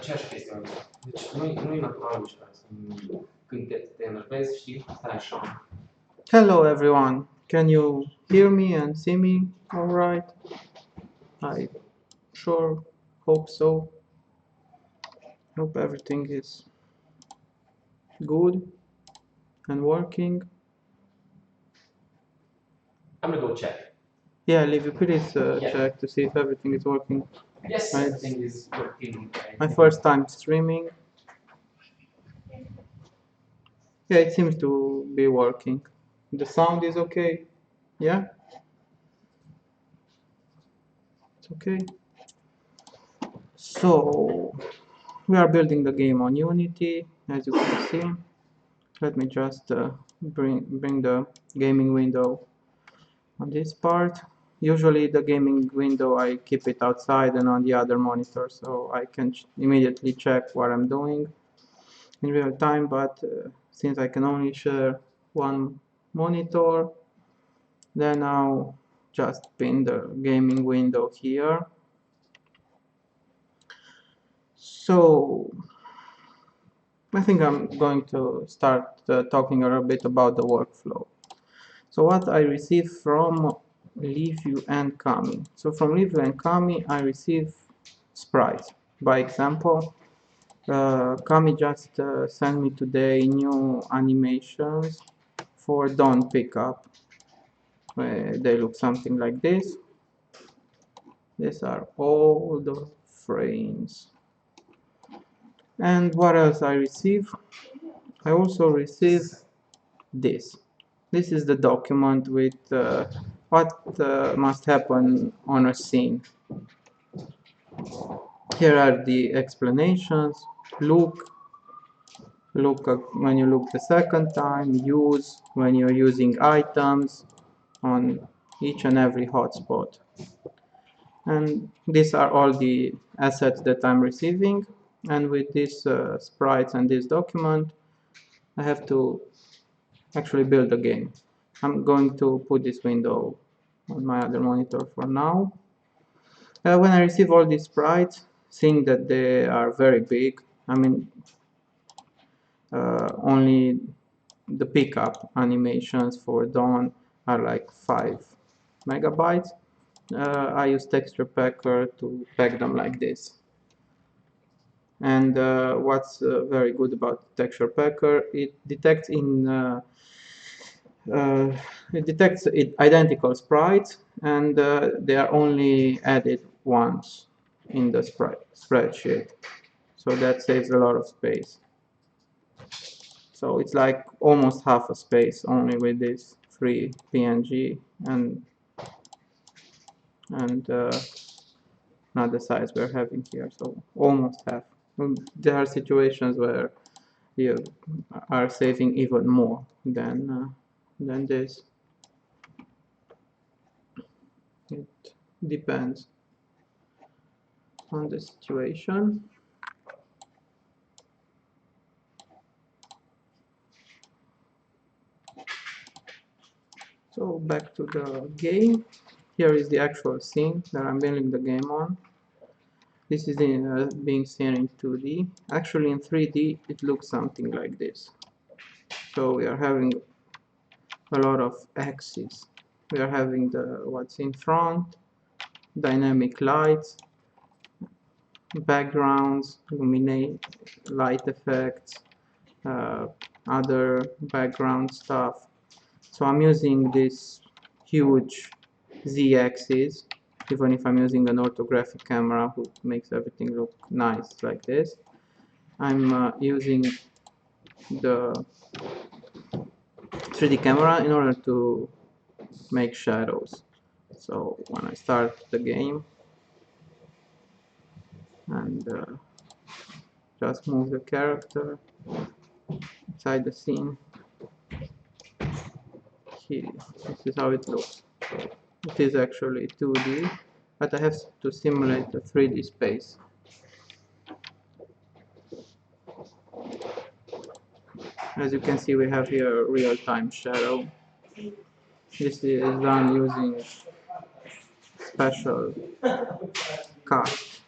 aceeași chestie. Deci nu e natural mișcarea asta. Când te enervezi, știi, stai așa. Hello everyone, can you hear me and see me alright? I sure hope so. Hope everything is good and working. I'm gonna go check. Yeah, Liv, please Yeah. check to see if everything is working. Yes, Right. everything is working. My first time streaming. Yeah, it seems to be working. The sound is okay. Yeah? It's okay. So, we are building the game on Unity, as you can see. Let me just bring the gaming window on this part. Usually the gaming window I keep it outside and on the other monitor, so I can immediately check what I'm doing in real time, but since I can only share one monitor, then I'll just pin the gaming window here. So I think I'm going to start talking a little bit about the workflow. So what I receive from Livu and Kami. So from Livu and Kami I receive sprites. By example, Kami just sent me today new animations for dawn pickup. They look something like this. These are all the frames. And what else I receive? I also receive this. This is the document with what must happen on a scene. Here are the explanations. Look when you look the second time. Use when you're using items on each and every hotspot. And these are all the assets that I'm receiving. And with these sprites and this document, I have to actually build a game. I'm going to put this window on my other monitor for now. When I receive all these sprites, seeing that they are very big, I mean, only the pickup animations for Dawn are like 5 megabytes. I use Texture Packer to pack them like this. And what's very good about Texture Packer, it detects identical sprites, and they are only added once in the spreadsheet, so that saves a lot of space. So it's like almost half a space only with this free PNG and not the size we're having here, so almost half. There are situations where you are saving even more than this. It depends on the situation. So back to the game. Here is the actual scene that I'm building the game on. This is being seen in 2D. Actually in 3D it looks something like this. So we are having a lot of axes. We are having what's in front, dynamic lights, backgrounds, illuminate, light effects, other background stuff. So I'm using this huge z-axis, even if I'm using an orthographic camera who makes everything look nice like this. I'm using the 3D camera in order to make shadows. So when I start the game and just move the character inside the scene, here, this is how it looks. It is actually 2D, but I have to simulate the 3D space. As you can see, we have here real-time shadow. This is done using special cast.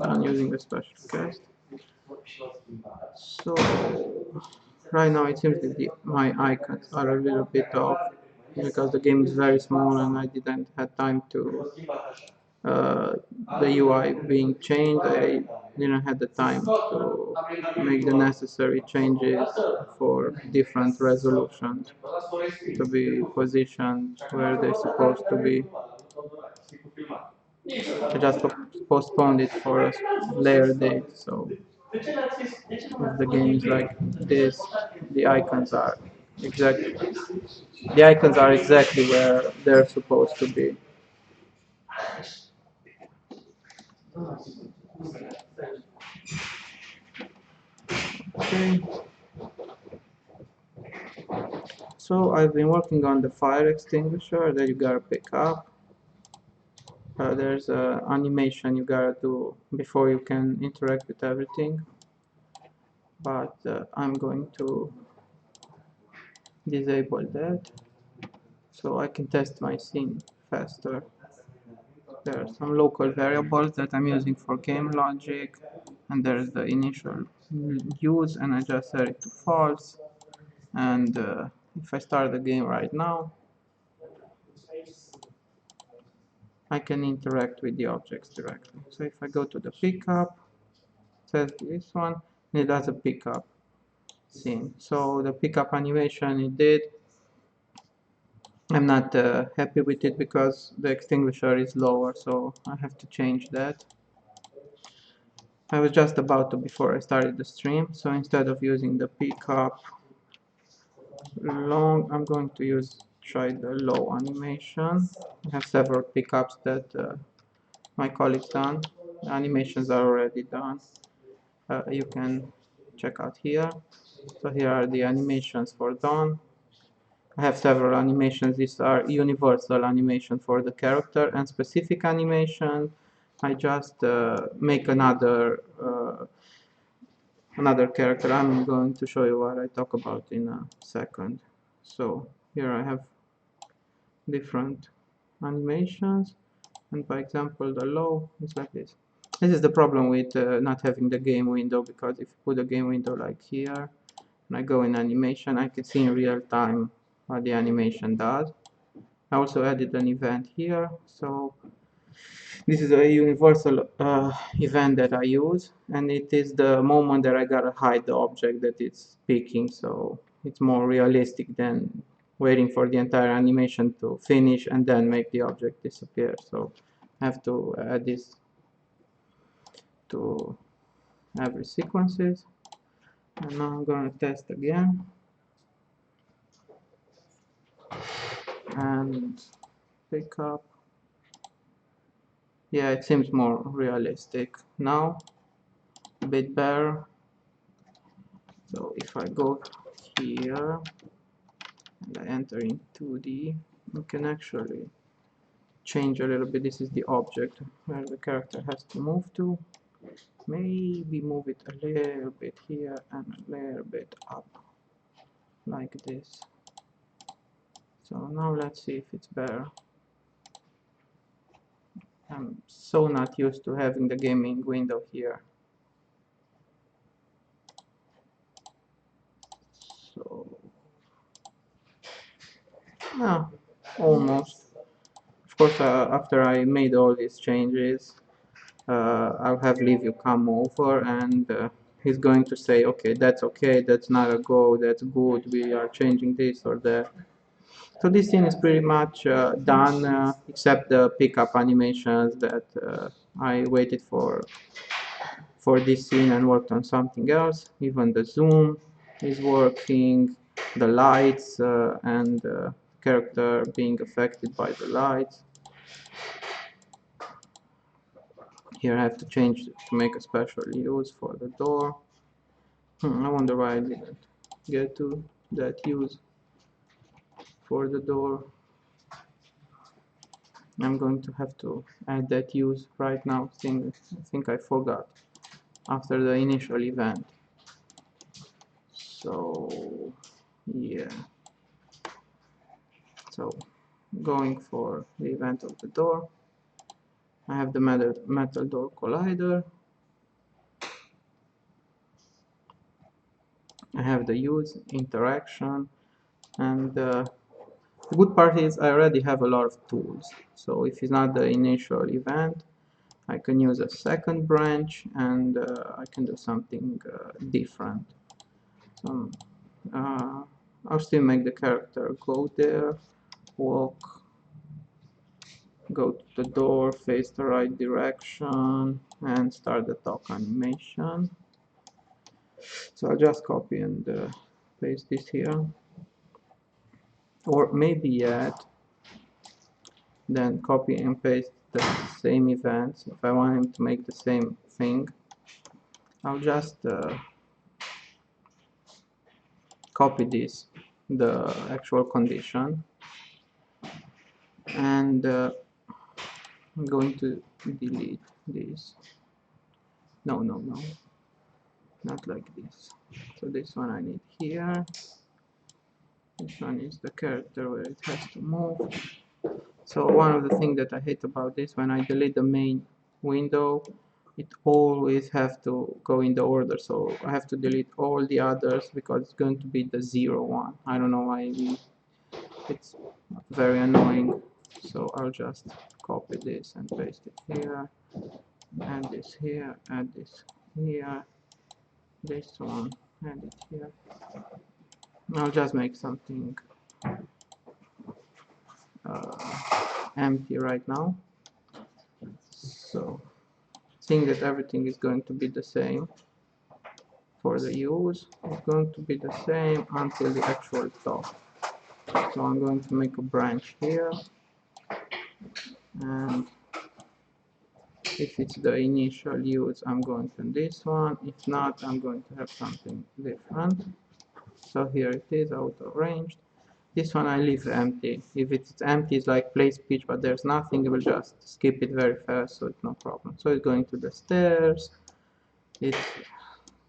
I'm using the special cast. So right now it seems that my icons are a little bit off because the game is very small and I didn't have time to uh, the UI being changed. I didn't have the time to make the necessary changes for different resolutions to be positioned where they're supposed to be. I just postponed it for a later date, so if the game is like this, the icons are exactly where they're supposed to be. Okay. So I've been working on the fire extinguisher that you gotta pick up. There's a animation you gotta do before you can interact with everything. But I'm going to disable that so I can test my scene faster. There are some local variables that I'm using for game logic, and there's the initial use, and I just set it to false. And if I start the game right now, I can interact with the objects directly. So if I go to the pickup, it says this one, and it does a pickup scene. So the pickup animation it did, I'm not happy with it because the extinguisher is lower, so I have to change that. I was just about to before I started the stream, so instead of using the pickup long, I'm going to try the low animation. I have several pickups that my colleagues done. The animations are already done. You can check out here. So here are the animations for Dawn. I have several animations. These are universal animation for the character, and specific animation I just make another character. I'm going to show you what I talk about in a second. So here I have different animations, and by example the low is like this. This is the problem with not having the game window, because if you put the game window like here and I go in animation, I can see in real time what the animation does. I also added an event here, so this is a universal event that I use, and it is the moment that I gotta hide the object that it's speaking, so it's more realistic than waiting for the entire animation to finish and then make the object disappear. So I have to add this to every sequences, and now I'm gonna test again and pick up. Yeah, it seems more realistic now, a bit better. So if I go here and I enter in 2D, we can actually change a little bit. This is the object where the character has to move to. Maybe move it a little bit here and a little bit up, like this. So now let's see if it's better. I'm so not used to having the gaming window here. So, yeah, almost. Of course, after I made all these changes, I'll have Liviu come over, and he's going to say, okay, that's not a go, that's good, we are changing this or that. So this scene is pretty much done, except the pickup animations that I waited for this scene and worked on something else. Even the zoom is working, the lights and character being affected by the lights. Here I have to change to make a special use for the door. I wonder why I didn't get to that use for the door. I'm going to have to add that use right now. I think I forgot after the initial event. So yeah. So going for the event of the door. I have the metal door collider. I have the use interaction, and the good part is I already have a lot of tools. So if it's not the initial event, I can use a second branch, and I can do something different. So I'll still make the character go there, walk, go to the door, face the right direction, and start the talk animation. So I'll just copy and paste this here, or maybe yet then copy and paste the same events. If I want him to make the same thing, I'll just copy this, the actual condition, and I'm going to delete this. No, not like this. So this one I need here. This one is the character where it has to move. So one of the things that I hate about this, when I delete the main window, it always have to go in the order. So I have to delete all the others because it's going to be the 0 one. I don't know why it's very annoying. So I'll just copy this and paste it here, add this here, add this here, this one, add it here. I'll just make something empty right now. So seeing that everything is going to be the same for the use, it's going to be the same until the actual talk. So I'm going to make a branch here, and if it's the initial use, I'm going to this one. If not, I'm going to have something different. So here it is, auto arranged. This one I leave empty. If it's empty, it's like play speech, but there's nothing, it will just skip it very fast, so it's no problem. So it's going to the stairs, it's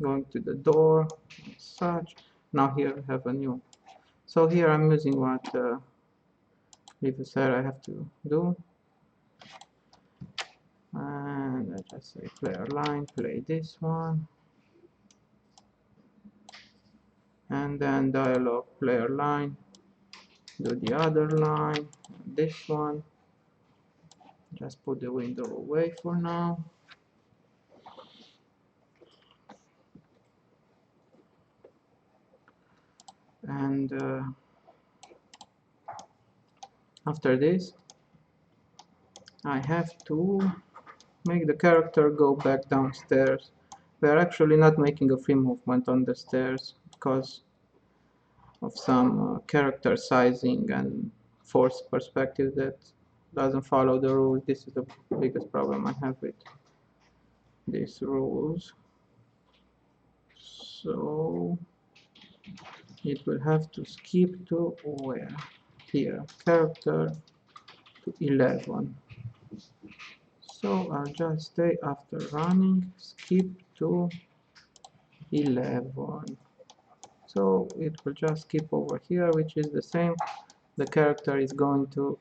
going to the door, as such. Now here we have a new. So here I'm using what Livu said I have to do. And I just say player line, play this one. And then dialog player line, do the other line, this one. Just put the window away for now. And after this, I have to make the character go back downstairs. We are actually not making a free movement on the stairs because of some character sizing and force perspective that doesn't follow the rules. This is the biggest problem I have with these rules. So it will have to skip to where? Here, character to 11. So I'll just stay after running, skip to 11. So it will just skip over here, which is the same. The character is going to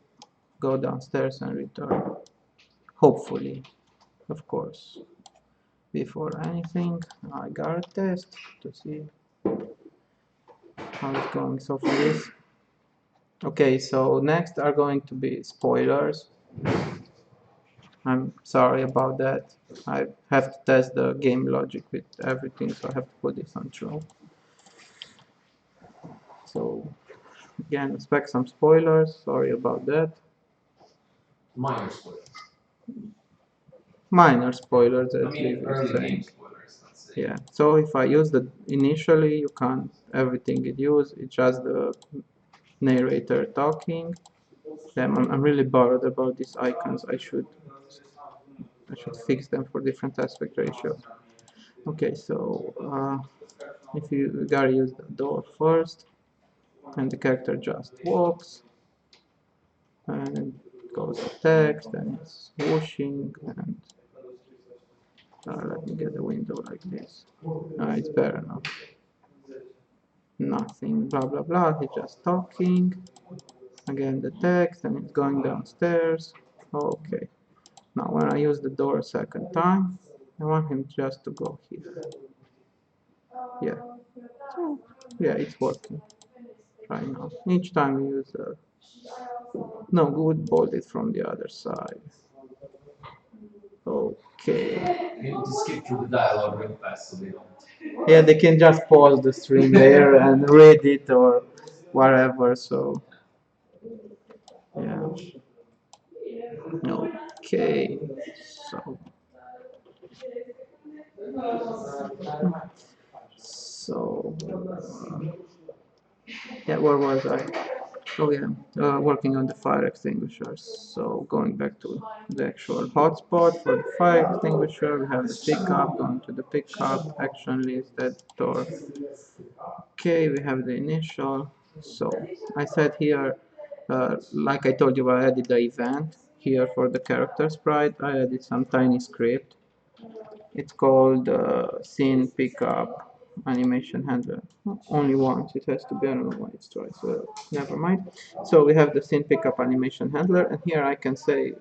go downstairs and return. Hopefully, of course. Before anything, I gotta test to see how it's going. So for this, okay, so next are going to be spoilers. I'm sorry about that. I have to test the game logic with everything, so I have to put this on true. So again, expect some spoilers. Sorry about that. Minor spoilers. Minor spoilers, as I mean, Liv early is game saying. spoilers, let's say. Yeah. So if I use the initially, you can't everything it use. It's just the narrator talking. Then I'm really bothered about these icons. I should fix them for different aspect ratio. Okay, so if you gotta use the door first, and the character just walks, and it goes to text, and it's whooshing, and let me get the window like this. It's better now. Nothing, blah blah blah. He's just talking. again the text, and it's going downstairs. Okay, now when I use the door a second time, I want him just to go here. Yeah, so yeah, it's working right now. Each time you use no, good, bolt it from the other side. Okay. You need to skip through the dialogue real fast so they don't. Yeah, they can just pause the stream there and read it or whatever. So yeah. Okay. So so yeah, where was I? Oh yeah, working on the fire extinguishers. So going back to the actual hotspot for the fire extinguisher, we have the pickup. Going to the pickup, action list, editor. Okay, we have the initial. So I said here, like I told you, I added the event here for the character sprite. I added some tiny script. It's called scene pickup animation handler. Only once, it has to be, I don't know why it's twice, so never mind. So we have the scene pickup animation handler, and here I can say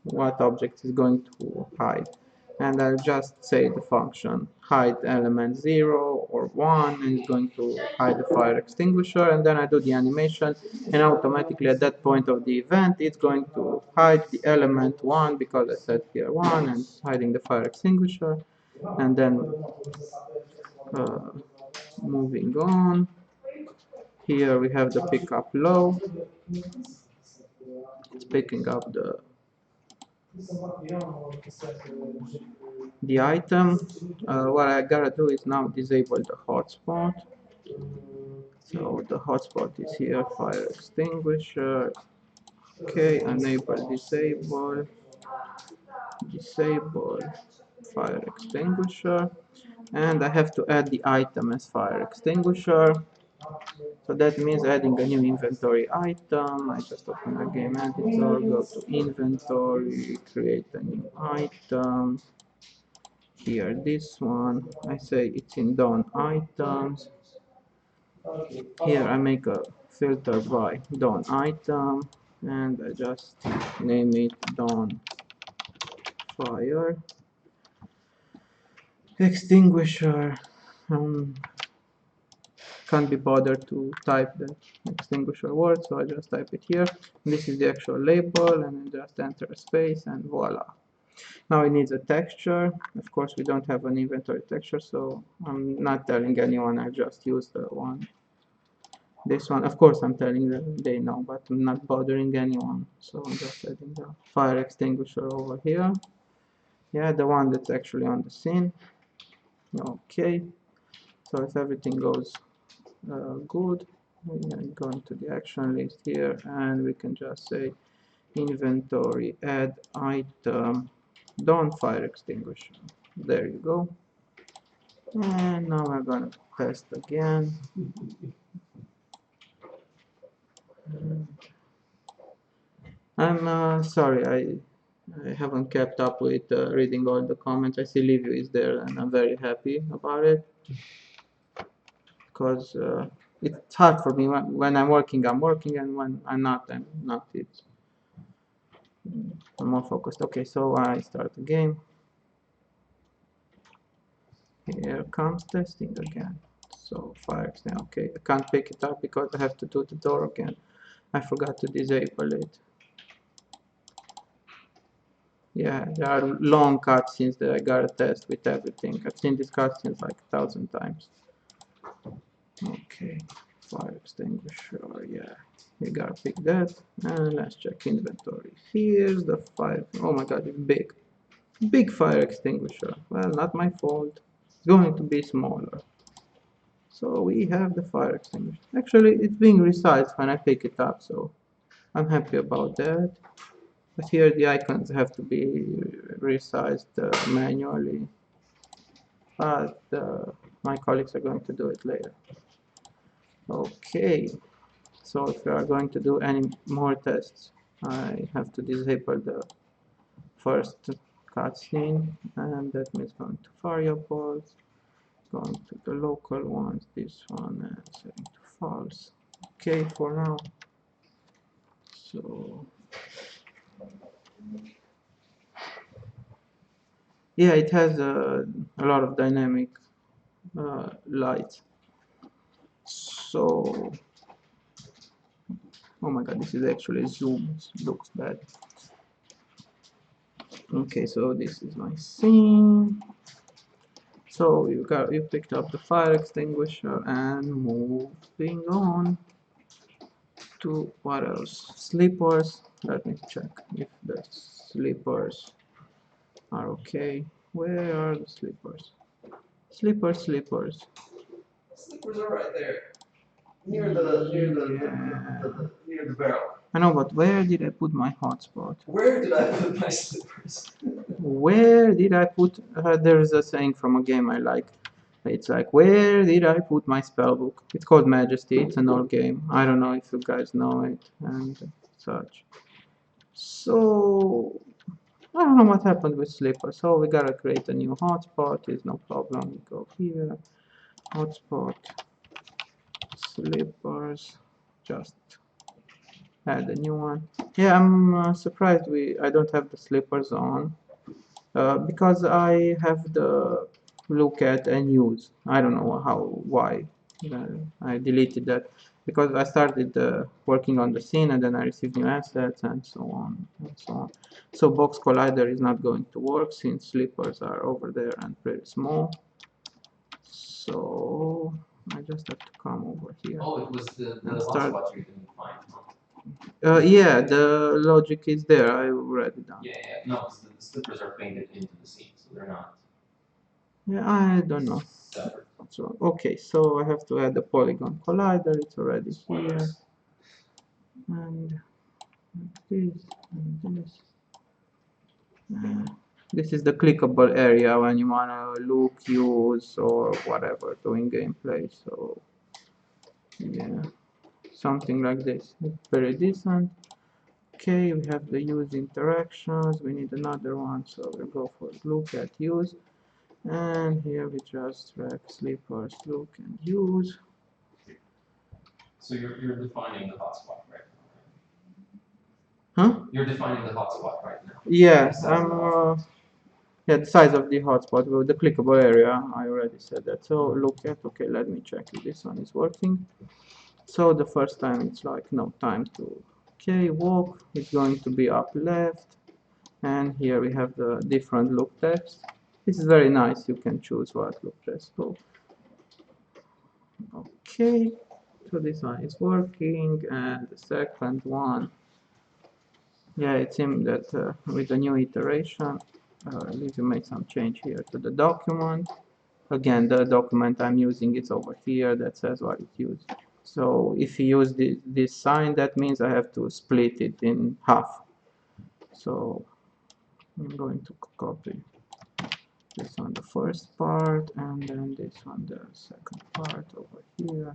what object is going to hide. And I'll just say the function hide element 0 or 1, and it's going to hide the fire extinguisher, and then I do the animation, and automatically at that point of the event it's going to hide the element 1 because I said here 1 and it's hiding the fire extinguisher. And then uh, moving on, here we have the pickup low. It's picking up the item. What I gotta do is now disable the hotspot. So the hotspot is here, fire extinguisher. Okay, enable, disable fire extinguisher, and I have to add the item as fire extinguisher. So that means adding a new inventory item. I just open the game editor, go to inventory, create a new item. Here, this one, I say it's in done items. Here I make a filter by done item, and I just name it done fire extinguisher. Can't be bothered to type the extinguisher word, so I just type it here. This is the actual label, and then just enter a space, and voila. Now it needs a texture. Of course, we don't have an inventory texture, so I'm not telling anyone. I just use the one. This one, of course, I'm telling them they know, but I'm not bothering anyone. So I'm just adding the fire extinguisher over here. Yeah, the one that's actually on the scene. Okay. So if everything goes good, we can go into the action list here, and we can just say inventory add item done fire extinguisher. There you go. And now we're gonna test again. I'm sorry, I haven't kept up with reading all the comments. I see Livio is there, and I'm very happy about it because it's hard for me when I'm working, and when I'm not, I'm not. I'm more focused. Okay, so I start the game. Here comes testing again. So fire extinguisher. Okay, I can't pick it up because I have to do the door again. I forgot to disable it. Yeah, there are long cutscenes that I gotta test with everything. I've seen these cutscenes like 1,000 times. Okay, fire extinguisher, yeah. We gotta pick that, and let's check inventory. Here's the fire, oh my god, it's big. Big fire extinguisher, well, not my fault. It's going to be smaller. So we have the fire extinguisher. Actually, it's being resized when I pick it up, so I'm happy about that. But here the icons have to be resized manually. But my colleagues are going to do it later. Okay, so if we are going to do any more tests, I have to disable the first cutscene, and that means going to variables, going to the local ones, this one, and setting to false. Okay, for now. So yeah, it has a lot of dynamic light. So oh my god, this is actually zoom. It looks bad. Okay, so this is my scene. So you picked up the fire extinguisher and moving on to what else? Sleepers. Let me check if the sleepers are okay. Where are the sleepers? Sleepers, sleepers. Slippers are right there. Near the barrel. I know, but where did I put my hotspot? Where did I put my slippers? Where did I put? There's a saying from a game I like. It's like, where did I put my spellbook? It's called Majesty. It's an old game. I don't know if you guys know it and such. So I don't know what happened with Slipper. So we gotta create a new hotspot. Is no problem. We go here, hotspot, Slippers. Just add a new one. Yeah, I'm surprised I don't have the slippers on. Because I have the look at and use. I don't know why. I deleted that because I started working on the scene and then I received new assets and so on and so on. So box collider is not going to work since slippers are over there and pretty small. So I just have to come over here. Oh, it was the hotspot you didn't find. Yeah, the logic is there. I read it down. Yeah, no, because the slippers are painted into the scene, so they're not. Yeah, I don't know. Separate. So okay, so I have to add the polygon collider. It's already here, and this and this. This is the clickable area when you wanna look, use, or whatever doing gameplay. So yeah, something like this. It's very decent. Okay, we have the use interactions. We need another one, so we'll go for look at use. And here we just drag slippers, look and use. So you're defining the hotspot right now. Huh? You're defining the hotspot right now. Yes, yeah, the size of the hotspot with the clickable area. I already said that. So look at, okay, let me check if this one is working. So the first time it's like no time to, okay, walk. It's going to be up left. And here we have the different look text. This is very nice. You can choose what look text go. Okay, so this one is working, and the second one, yeah, it seems that with the new iteration, I need to make some change here to the document. Again, the document I'm using is over here that says what it used. So if you use this sign, that means I have to split it in half. So I'm going to copy this on the first part and then this on the second part over here.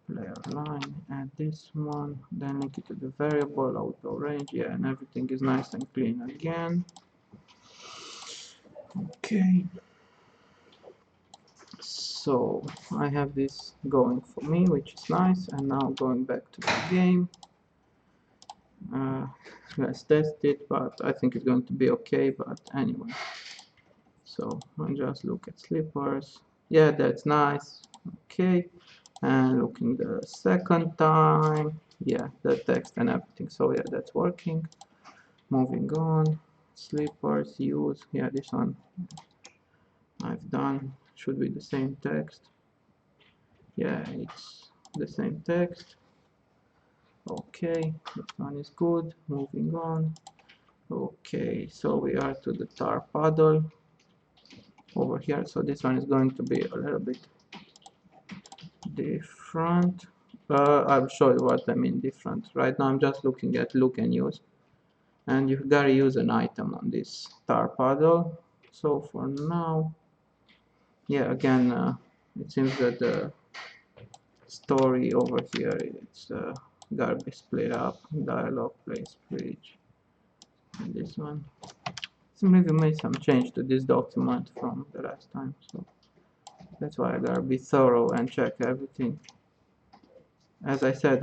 Player line, add this one, then link it to the variable, auto range, yeah, and everything is nice and clean again. Okay, so I have this going for me, which is nice, and now going back to the game. Let's test it, but I think it's going to be okay, but anyway. So I just look at slippers, yeah, that's nice, okay. And looking the second time, yeah, the text and everything, so yeah, that's working. Moving on, slippers, use, yeah, this one I've done, should be the same text, yeah, it's the same text. Okay, this one is good. Moving on. Okay, so we are to the tar paddle over here, so this one is going to be a little bit different. I'll show you what I mean different. Right now I'm just looking at look and use, and you gotta use an item on this tar paddle. So for now, yeah, again, it seems that the story over here it's gotta be split up. Dialogue, place, bridge, and this one. So maybe made some change to this document from the last time, so that's why I gotta be thorough and check everything. As I said,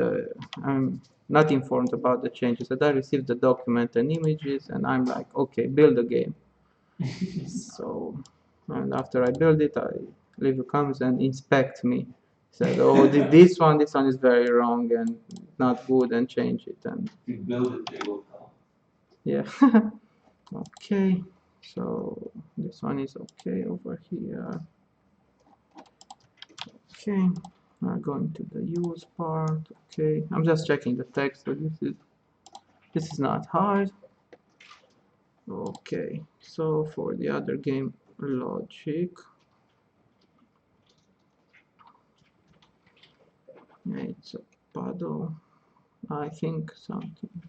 I'm not informed about the changes. And I received the document and images, and I'm like, okay, build a game. So, and after I build it, Livu comes and inspects me. Said, oh, this one is very wrong and not good, and change it. And if you build it, they will come. yeah. Okay, so this one is okay over here. Okay, now going to the use part. Okay, I'm just checking the text, so this is not hard. Okay, so for the other game logic, it's a puddle, I think something.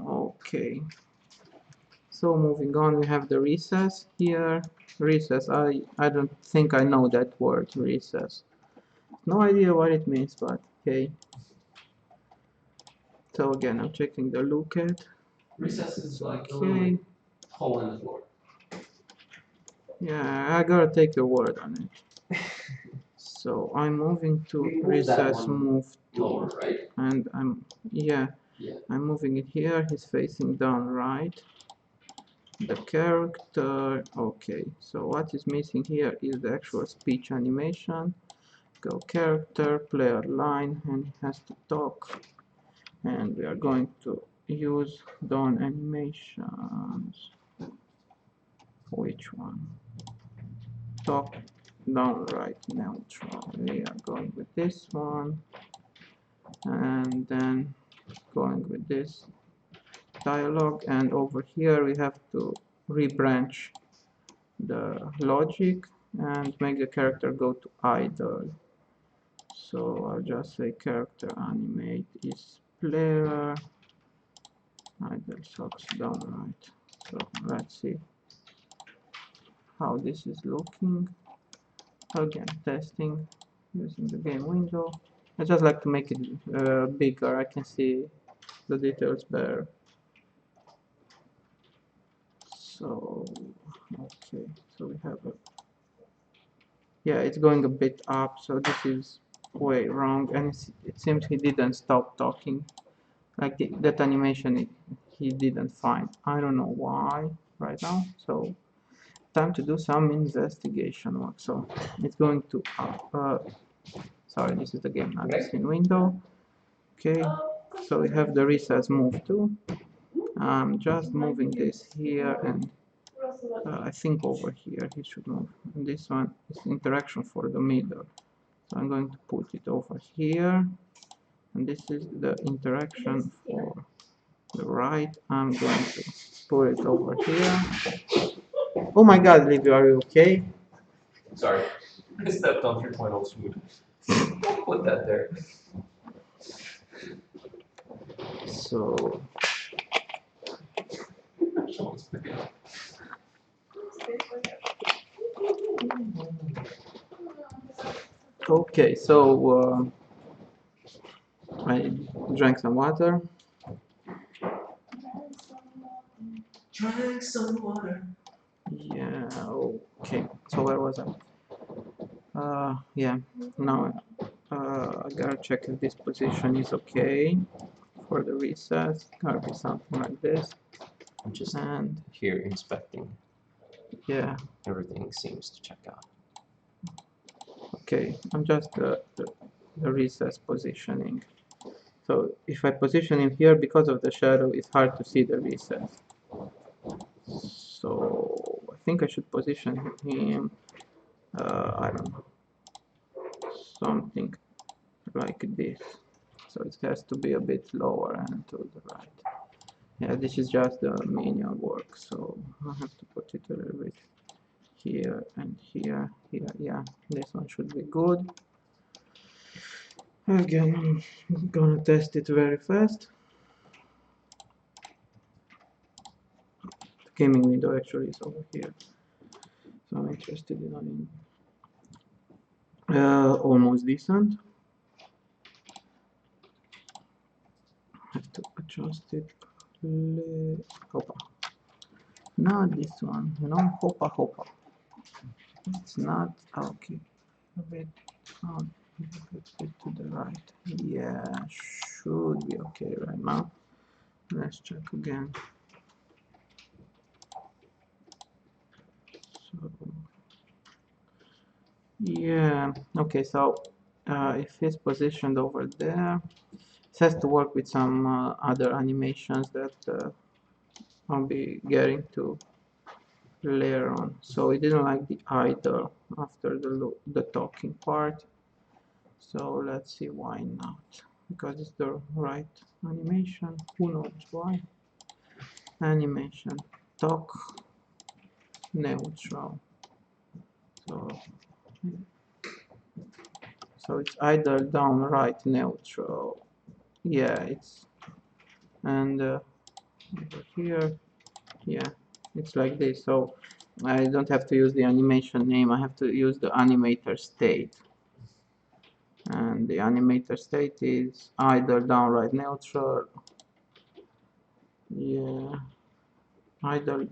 Okay, so moving on, we have the recess here. Recess, I don't think I know that word, recess. No idea what it means, but okay. So again, I'm checking the lookat. Recess is like a Okay. little hole in the floor. Yeah, I gotta take your word on it. So I'm moving to recess, move to lower, right? And I'm I'm moving it here. He's facing down right. The character, okay, so what is missing here is the actual speech animation. Go character, player line, and he has to talk. And we are going to use done animations. Which one? Top, down, right, neutral. We are going with this one, and then going with this dialogue, and over here we have to rebranch the logic and make the character go to idle. So I'll just say character animate is player, idle socks down, right. So let's see how this is looking. Again, testing using the game window. I just like to make it bigger. I can see the details better. So, okay, so we have a, yeah, it's going a bit up, so this is way wrong, and it seems he didn't stop talking. Like that animation, he didn't find. I don't know why right now. So time to do some investigation work. So it's going to sorry, this is the game, not the scene window. Okay, so we have the recess move too. I'm just moving this here, and I think over here he should move. And this one is interaction for the middle. So I'm going to put it over here, and this is the interaction for the right. I'm going to put it over here. Oh my god, Livy, are you okay? Sorry, I stepped on 3.0 smooth. Don't put that there. So okay, so I drank some water. Drink some water. Yeah, okay. So where was I? Yeah, now I gotta check if this position is okay for the recess. Gotta be something like this. I'm just And here inspecting. yeah, Everything seems to check out. okay, I'm just the recess positioning. So if I position him here, because of the shadow, it's hard to see the recess. So I think I should position him, I don't know, something like this. So it has to be a bit lower and to the right. Yeah, this is just the menial work, so I have to put it a little bit here and here, here. Yeah, this one should be good. Again, I'm gonna test it very fast. The gaming window actually is over here, so I'm interested in almost decent. Have to adjust it. Hoppa. Not this one, you know, hoppa hoppa. It's not okay. A bit, a bit to the right. Yeah, should be okay right now. Let's check again. So yeah, okay. So if it's positioned over there, it has to work with some other animations that I'll be getting to later on. So it didn't like the idle after the talking part. So let's see why not. Because it's the right animation. Who knows why? Animation. Talk. Neutral. So it's either down, right, neutral. Yeah, it's and over here. Yeah, it's like this. So I don't have to use the animation name. I have to use the animator state. And the animator state is either down, right, neutral. Yeah, either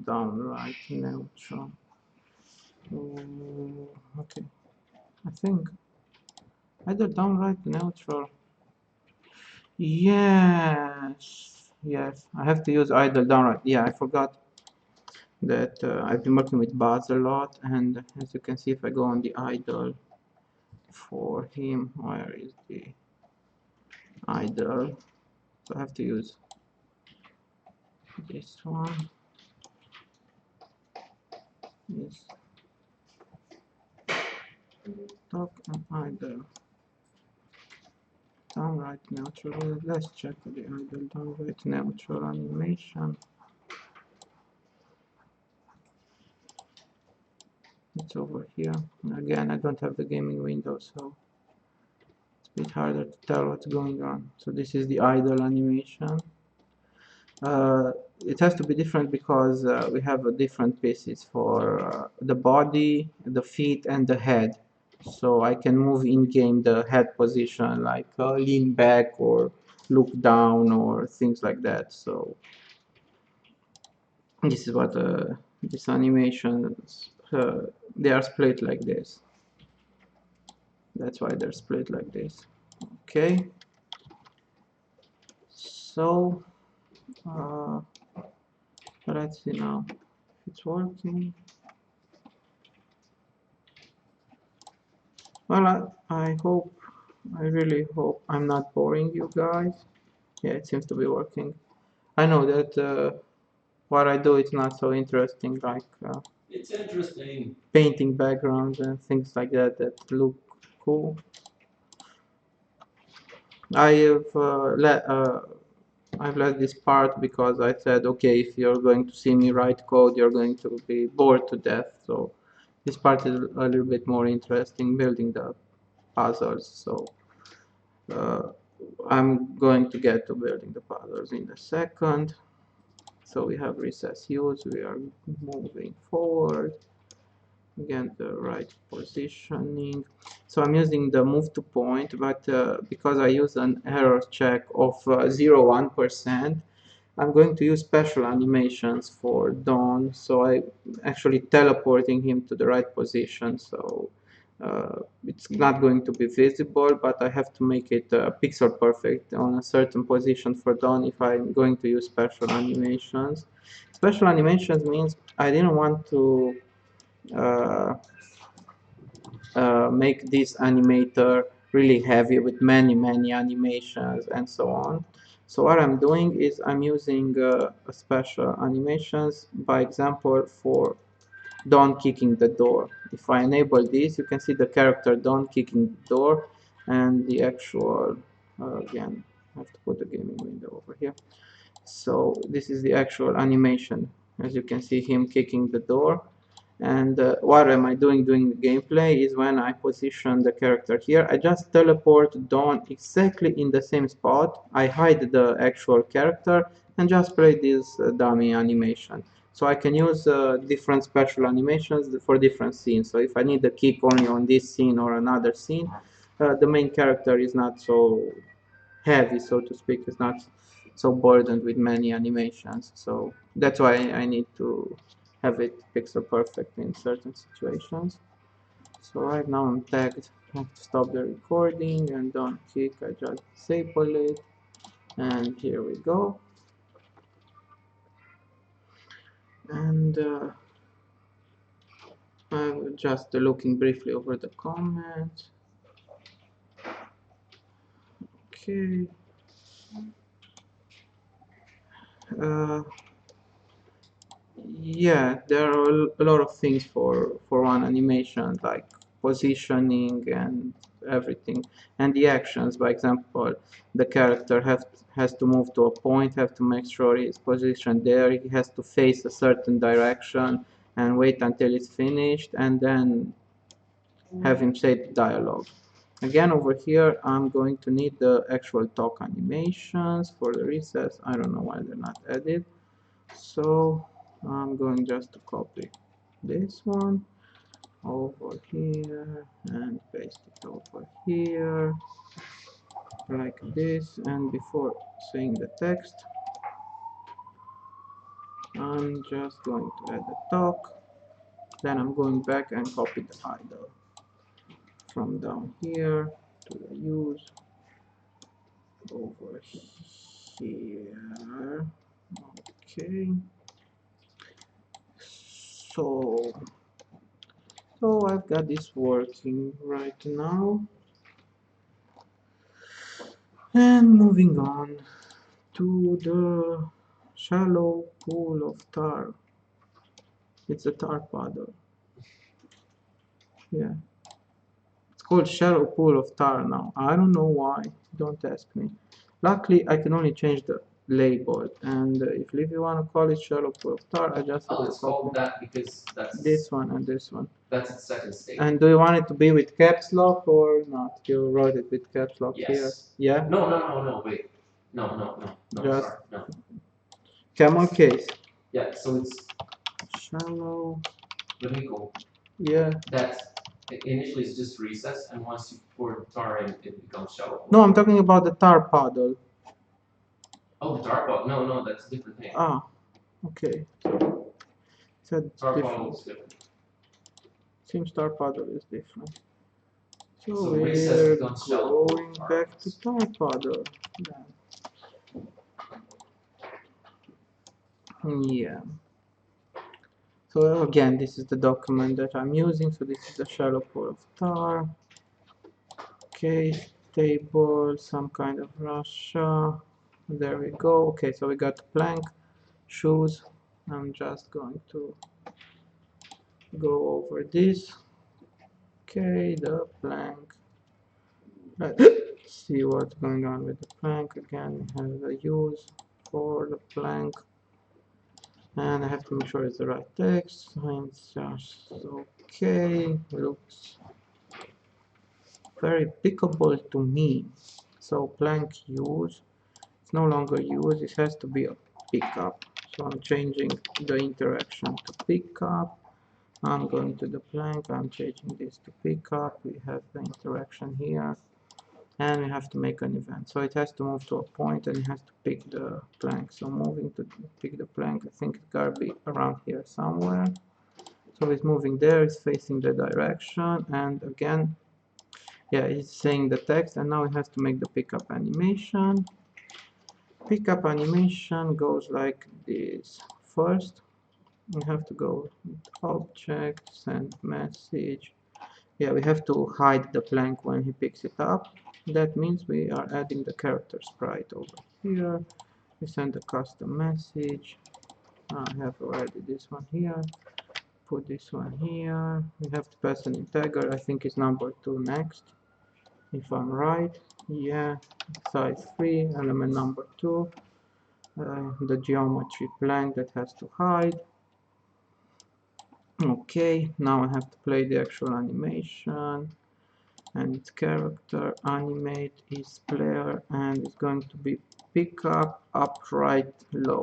down, right, neutral. Okay, I think either down, right, neutral. Yes, yes, I have to use either down, right. Yeah, I forgot that I've been working with bars a lot, and as you can see, if I go on the idle for him, where is the idle? So I have to use this one. Is talk and idle. Downright neutral. Let's check the idle downright neutral animation. It's over here. Again, I don't have the gaming window, so it's a bit harder to tell what's going on. So this is the idle animation. It has to be different because we have different pieces for the body, the feet, and the head. So I can move in-game the head position, like lean back or look down or things like that. So this is what this animations they are split like this. That's why they're split like this. Okay. So let's see now if it's working. Well, I hope, I really hope I'm not boring you guys. Yeah, it seems to be working. I know that what I do is not so interesting, like It's interesting. painting backgrounds and things like that that look cool. I have I've left this part because I said, okay, if you're going to see me write code, you're going to be bored to death. So this part is a little bit more interesting, building the puzzles. So uh, I'm going to get to building the puzzles in a second. So we have recess use, we are moving forward. Again, the right positioning. So I'm using the move to point, but because I use an error check of 0.1%, I'm going to use special animations for Dawn. So I actually teleporting him to the right position. So it's not going to be visible, but I have to make it pixel perfect on a certain position for Dawn if I'm going to use special animations. Special animations means I didn't want to uh, make this animator really heavy with many animations and so on. So what I'm doing is I'm using special animations, by example, for Don kicking the door. If I enable this, you can see the character Don kicking the door and the actual, again, I have to put the gaming window over here. So this is the actual animation. As you can see him kicking the door. And what am I doing during the gameplay is when I position the character here, I just teleport Dawn exactly in the same spot. I hide the actual character and just play this dummy animation. So I can use different special animations for different scenes. So if I need a kick only on this scene or another scene, the main character is not so heavy, so to speak, is not so burdened with many animations. So that's why I need to have it pixel perfect in certain situations. So right now I'm tagged. I have to stop the recording and don't kick. I just disable it, and here we go. And I'm just looking briefly over the comments. Okay. Uh, yeah, there are a lot of things for one animation, like positioning and everything, and the actions. For example, the character has to move to a point, have to make sure he's positioned there. He has to face a certain direction and wait until it's finished, and then have him say the dialogue. Again, over here, I'm going to need the actual talk animations for the recess. I don't know why they're not added. So I'm going just to copy this one over here and paste it over here like this. And before saying the text, I'm just going to add the talk. Then I'm going back and copy the idle from down here to the use over here. Okay. So I've got this working right now. And moving on to the shallow pool of tar. It's a tar puddle. Yeah. It's called shallow pool of tar now. I don't know why. Don't ask me. Luckily, I can only change the label. And if you want to call it shallow pool of tar, I just have to it's called copy that because this one and this one. That's its second state. And do you want it to be with caps lock or not? You wrote it with caps lock here. Yeah? No, wait. No, Just sorry, no. camel case. Yeah, so it's Shallow. let me go. Yeah. That initially is just recess, and once you pour tar in, it becomes shallow. No, I'm talking about the tar puddle. Oh, the tar puddle. No, that's a different thing. Ah, okay. So Tar puddle is different. Seems tar puddle is different. So recess we're becomes shallow. going back to tar puddle. Yeah. So again, this is the document that I'm using. So this is the shallow pool of tar. Okay, table, some kind of Russia. There we go. Okay, so we got plank, shoes. I'm just going to go over this. Okay, the plank. Let's see what's going on with the plank. Again, we have the use for the plank. And I have to make sure it's the right text. It's just okay. Looks very pickable to me. So plank use. It's no longer use. It has to be a pickup. So I'm changing the interaction to pickup. I'm going to the plank. I'm changing this to pickup. We have the interaction here. And we have to make an event. So it has to move to a point and it has to pick the plank. So moving to pick the plank, I think it's gotta be around here somewhere. So it's moving there, it's facing the direction, and again, yeah, it's saying the text, and now it has to make the pickup animation. Pickup animation goes like this. First, we have to go with object, send message. Yeah, we have to hide the plank when he picks it up. That means we are adding the character sprite over here. We send a custom message. I have already this one here. Put this one here. We have to pass an integer. I think it's number 2 next. If I'm right. Yeah. Size 3, element number 2. The geometry plank that has to hide. Okay, now I have to play the actual animation. And its character animate is player, and it's going to be pick up upright low.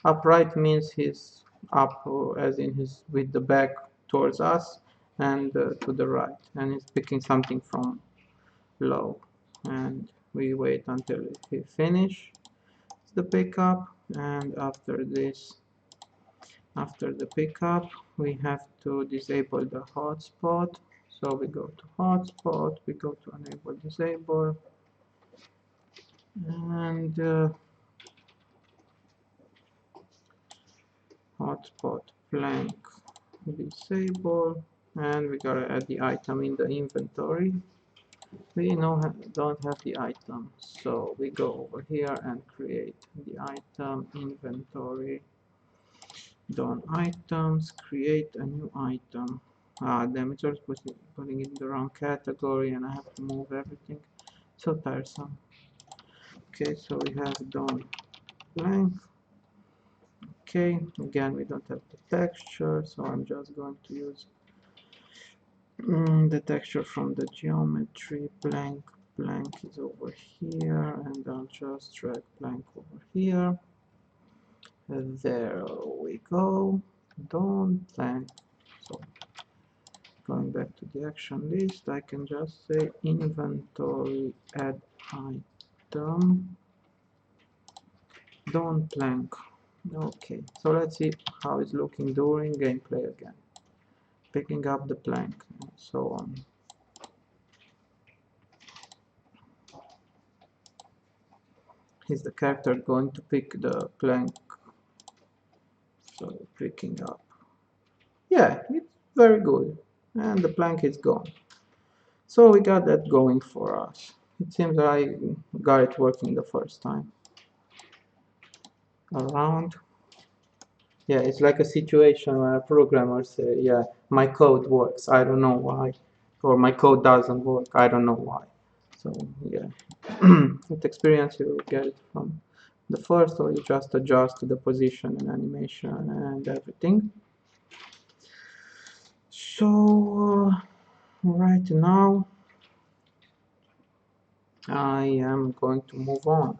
Upright means he's up, as in he's with the back towards us, and to the right, and he's picking something from low. And we wait until he finish the pickup, and after this After the pickup, we have to disable the hotspot. So we go to hotspot, we go to enable disable, and hotspot blank disable, and we gotta add the item in the inventory. We don't have the item, so we go over here and create the item inventory. Done items, create a new item. Ah, damn, it's always putting it in the wrong category and I have to move everything. So tiresome. Okay, so we have done blank. Okay, again, we don't have the texture, so I'm just going to use the texture from the geometry. Blank is over here, and I'll just drag blank over here. There we go. Done blank. So going back to the action list, I can just say inventory add item don't blank. Okay, so let's see how it's looking during gameplay again. Picking up the plank and so on. Is the character going to pick the plank? So picking up. Yeah, it's very good. And the plank is gone. So we got that going for us. It seems that I got it working the first time. Around. Yeah, it's like a situation where a programmer say, yeah, my code works, I don't know why. Or my code doesn't work, I don't know why. So yeah, with experience you get it from the first, or you just adjust the position and animation and everything. So right now I am going to move on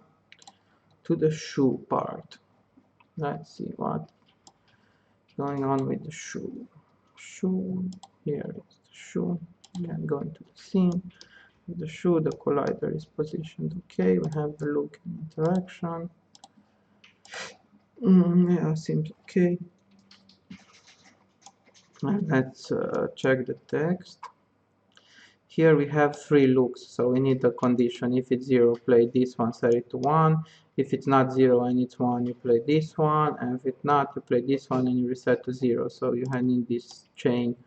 to the shoe part. Let's see what's going on with the shoe. Here is the shoe. Again, going to the scene. With the shoe, the collider is positioned okay. We have the look and interaction. Yeah, seems okay. And let's check the text. Here we have three looks, so we need the condition. If it's 0, play this one, set it to 1. If it's not 0 and it's 1, you play this one. And if it's not, you play this one and you reset to 0. So you need this chain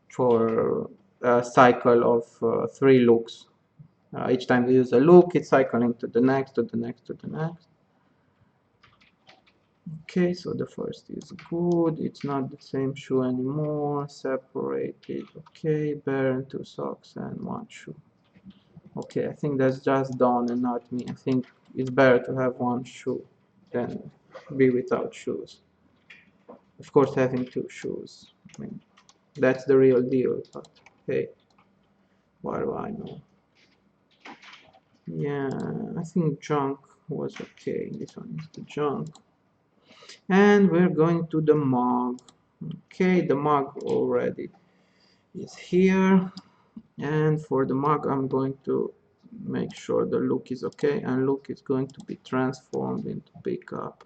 for a cycle of 3 looks. Each time you use a look, it's cycling to the next, to the next, to the next. Okay, so the first is good. It's not the same shoe anymore. Separated. Okay, bare 2 socks and 1 shoe. Okay, I think that's just Dawn and not me. I think it's better to have 1 shoe than be without shoes. Of course, having 2 shoes. I mean, that's the real deal, but hey, what do I know? Yeah, I think junk was okay. This one is the junk. And we're going to the mug. Okay, the mug already is here. And for the mug, I'm going to make sure the look is okay, and look is going to be transformed into pickup.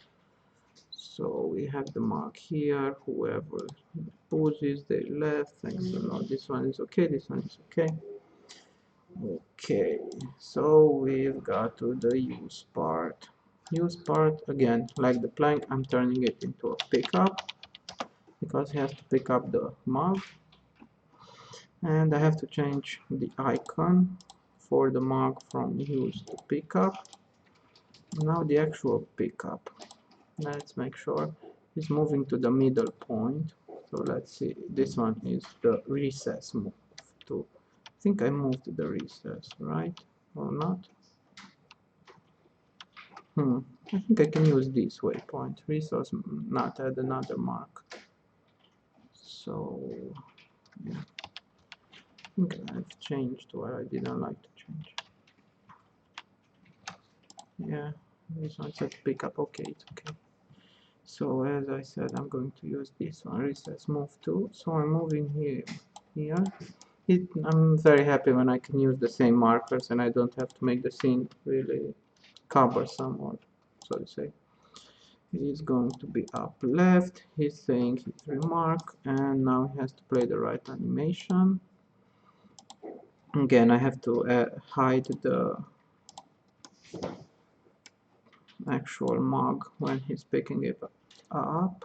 So we have the mug here. Whoever poses, they left. Thanks a lot. This one is okay. This one is okay. Okay, so we've got to the use part. Use part, again, like the plank, I'm turning it into a pickup because it has to pick up the mug. And I have to change the icon for the mug from use to pickup. Now the actual pickup. Let's make sure it's moving to the middle point. So let's see, this one is the recess move to. I think I moved the recess, right? Or not? I think I can use this waypoint. Resource not add another mark. So yeah. I think I've changed what I didn't like to change. Yeah, this one said pickup. Okay, it's okay. So as I said, I'm going to use this one, recess move to. So I'm moving here. I'm very happy when I can use the same markers and I don't have to make the scene really cumbersome, or so to say. He's going to be up left. He's saying his remark, and now he has to play the right animation. Again, I have to hide the actual mug when he's picking it up.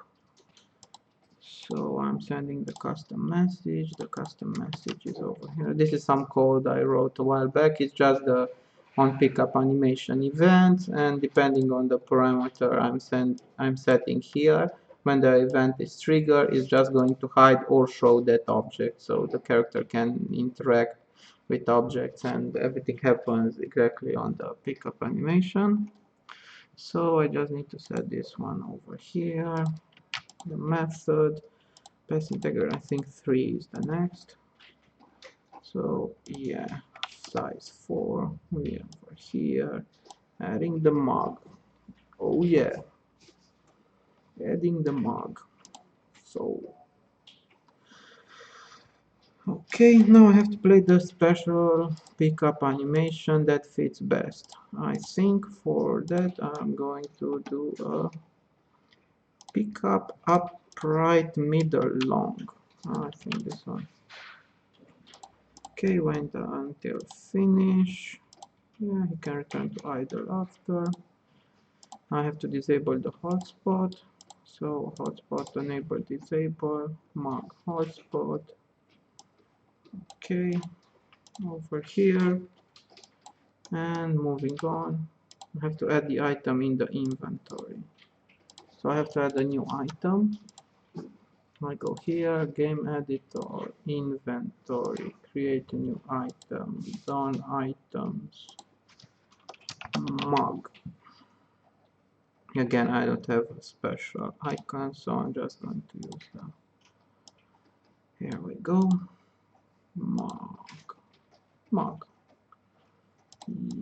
So I'm sending the custom message. The custom message is over here. This is some code I wrote a while back. It's just the on pickup animation event, and depending on the parameter I'm setting here, when the event is triggered, it's just going to hide or show that object, so the character can interact with objects and everything happens exactly on the pickup animation. So I just need to set this one over here. The method pass integer, I think 3 is the next. So yeah, size 4, we over here, adding the mug. Oh yeah, adding the mug. So okay, now I have to play the special pickup animation that fits best. I think for that I'm going to do a pickup upright middle long. I think this one. Okay, went until finish. Yeah, he can return to idle after. I have to disable the hotspot. So hotspot enable disable mark hotspot. Okay, over here and moving on. I have to add the item in the inventory. So I have to add a new item. I go here, game editor, inventory, create a new item, done items, mug. Again, I don't have a special icon, so I'm just going to use them. Here we go. Mug.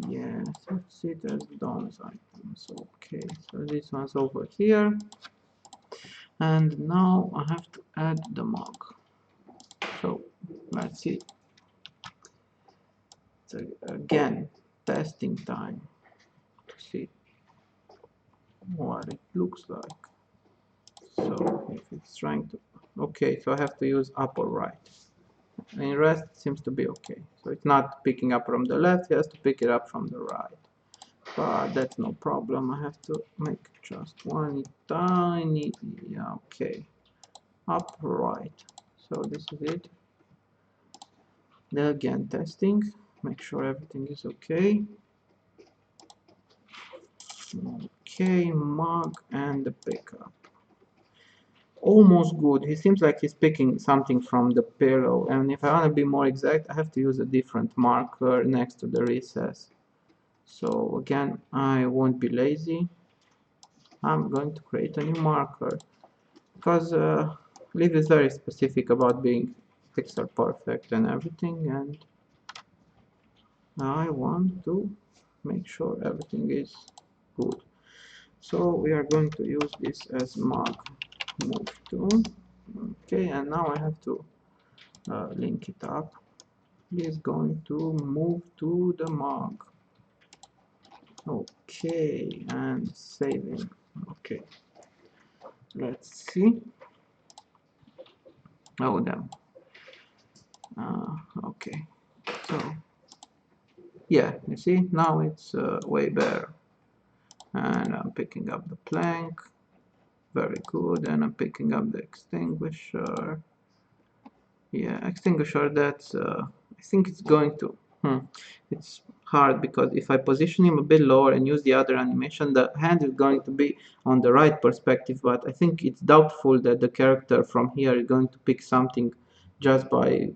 Yes, let's see as Don's items. Okay, so this one's over here. And now I have to add the mug. So let's see. So again, testing time to see what it looks like. So if it's trying to, okay, so I have to use up or right. And rest seems to be okay. So it's not picking up from the left, it has to pick it up from the right. But that's no problem. I have to make just one tiny, yeah, okay, up right. So this is it. Then again, testing, make sure everything is okay. Okay, mug and the pickup. Almost good. He seems like he's picking something from the pillow, and if I want to be more exact, I have to use a different marker next to the recess. So again, I won't be lazy. I'm going to create a new marker because Live is very specific about being pixel perfect and everything, and I want to make sure everything is good. So we are going to use this as mug move to. Okay, and now I have to link it up. He is going to move to the mug. Okay, and saving. Okay, let's see. Oh damn. Okay, so yeah, you see now it's way better. And I'm picking up the plank. Very good. And I'm picking up the extinguisher. Yeah, extinguisher. That's I think it's going to. It's hard because if I position him a bit lower and use the other animation, the hand is going to be on the right perspective, but I think it's doubtful that the character from here is going to pick something just by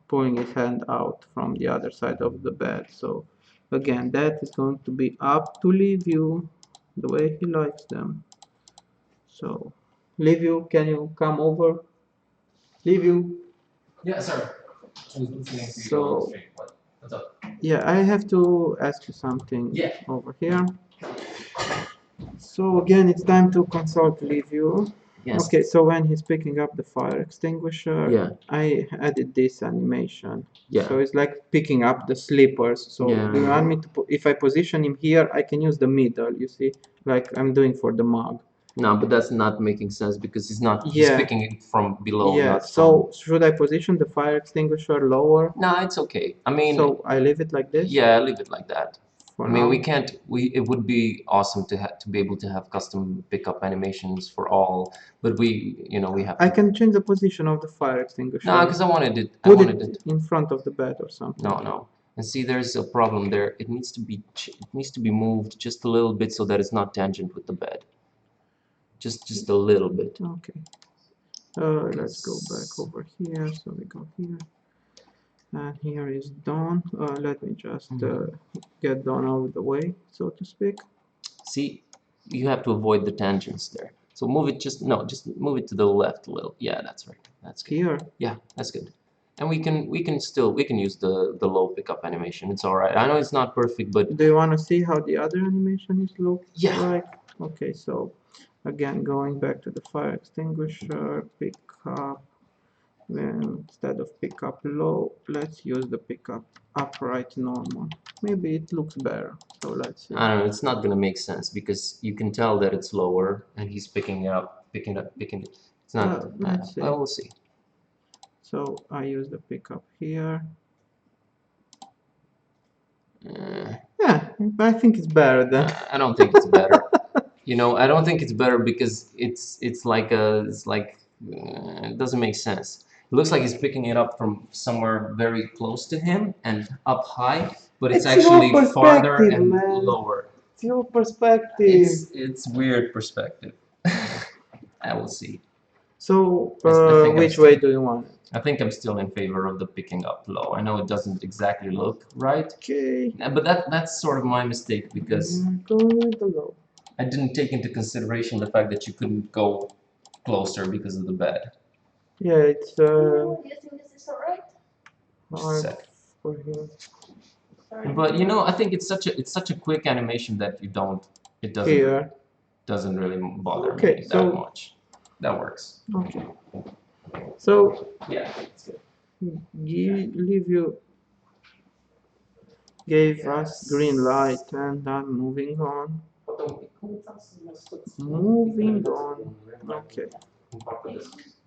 pulling his hand out from the other side of the bed. So again, that is going to be up to Liviu, the way he likes them. So Liviu, can you come over? Liviu. Yeah, sorry. So What's up? yeah, I have to ask you something over here. So again, it's time to consult Liviu. Yes. Okay, so when he's picking up the fire extinguisher, Yeah. I added this animation. Yeah. So it's like picking up the slippers. So Yeah. do you want me to, if I position him here, I can use the middle, you see, like I'm doing for the mug. No, but that's not making sense because he's not. He's Yeah. picking it from below, Yeah, not so should I position the fire extinguisher lower? No, it's okay. I mean, So I leave it like this? yeah, leave it like that. For I mean, we now? can't. It would be awesome to be able to have custom pickup animations for all, but we have I to. can change the position of the fire extinguisher. No, because I wanted it. I Put wanted it it. in front of the bed or something. No. And see, there's a problem there. It needs to be moved just a little bit so that it's not tangent with the bed. Just a little bit. Okay. Let's go back over here. So we go here. And here is Dawn. Let me just get Dawn out of the way, so to speak. See, you have to avoid the tangents there. So move it just move it to the left a little. Yeah, that's right. That's good. Here. Yeah, that's good. And we can use the low pickup animation. It's all right. I know it's not perfect, but do you want to see how the other animation is look yeah. like? Okay, so again, going back to the fire extinguisher, pick up. Then instead of pick up low, let's use the pick up upright normal. Maybe it looks better. So let's see. I don't know. It's not gonna make sense because you can tell that it's lower, and he's picking it up, picking it. It's not. Let's see. Well, we'll see. So I use the pickup here. Yeah, I think it's better then. I don't think it's better. I don't think it's better because it's like it doesn't make sense. It looks like he's picking it up from somewhere very close to him and up high, but it's actually farther and lower. It's your perspective. It's weird perspective. I will see. So I which way do you want it? I think I'm still in favor of the picking up low. I know it doesn't exactly look right, Okay. but that's sort of my mistake because Going with the low. I didn't take into consideration the fact that you couldn't go closer because of the bed. Yeah, it's Do you think this is alright? hard for him. But I think it's such a quick animation that it doesn't really bother me that much. That works. Okay. So Yeah, it's good. Gave us green light, and I'm moving on. Moving on. Okay.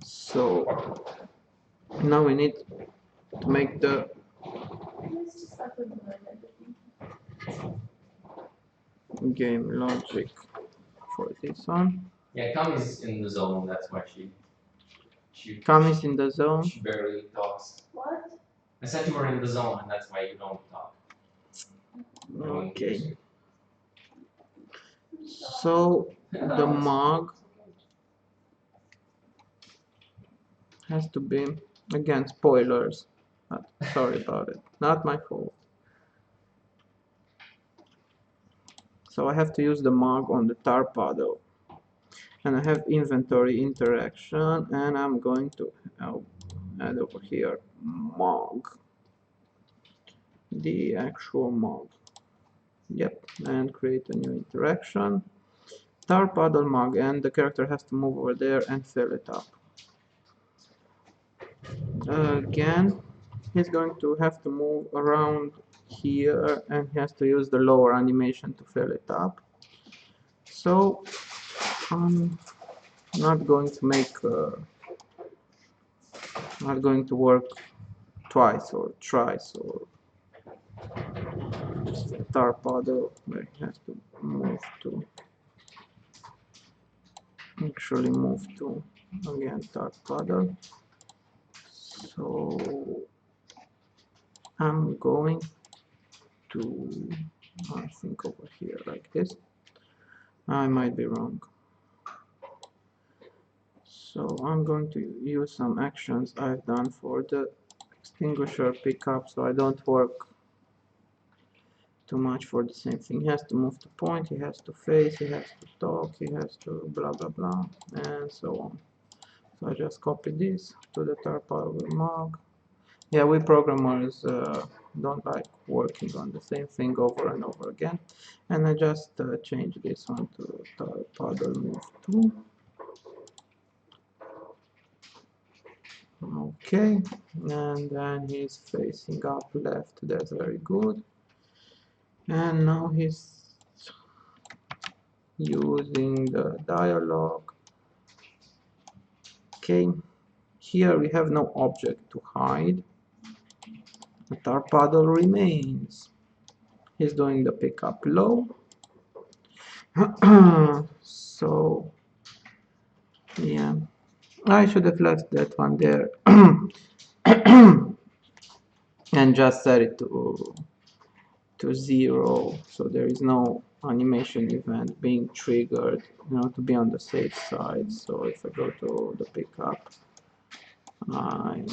So now we need to make the game logic for this one. Yeah, Kami's in the zone. That's why she Kami's in the zone. She barely talks. What? I said you were in the zone, and that's why you don't talk. Okay. So the mug has to be, again, spoilers. Sorry about it. Not my fault. So I have to use the mug on the tar puddle. And I have inventory interaction, and I'm going to add over here mug. The actual mug. Yep, and create a new interaction. Tar puddle mug, and the character has to move over there and fill it up. Again, he's going to have to move around here, and he has to use the lower animation to fill it up. So I'm not going to not going to work twice or thrice, or just a tar puddle where he has to move to, actually move to, again, tar puddle. So I'm going to, I think, over here like this. I might be wrong. So I'm going to use some actions I've done for the extinguisher pickup, so I don't work too much for the same thing. He has to move to point, he has to face, he has to talk, he has to blah blah blah, and so on. So I just copy this to the tar puddle mug. Yeah, we programmers don't like working on the same thing over and over again. And I just change this one to tar puddle move to. Okay, and then he's facing up left. That's very good. And now he's using the dialog. Okay, here we have no object to hide. The tar puddle remains. He's doing the pickup low. So yeah, I should have left that one there and just set it to 0, so there is no animation event being triggered, to be on the safe side. So if I go to the pickup, I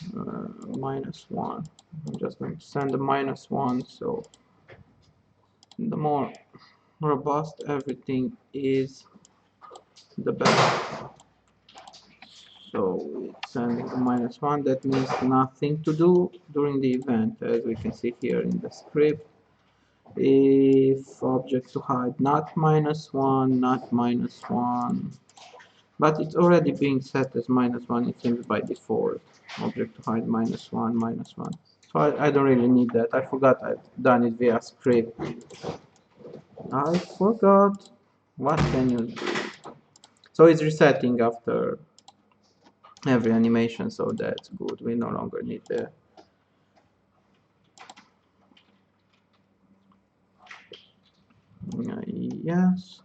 -1. I'm just going to send a -1, so the more robust everything is, the better. So it's sending a -1. That means nothing to do during the event, as we can see here in the script. If object to hide not -1, not -1, but it's already being set as -1, it seems, by default. Object to hide -1, -1. So I don't really need that. I forgot I've done it via script. I forgot. What can you do? So it's resetting after every animation, so that's good. We no longer need the yes.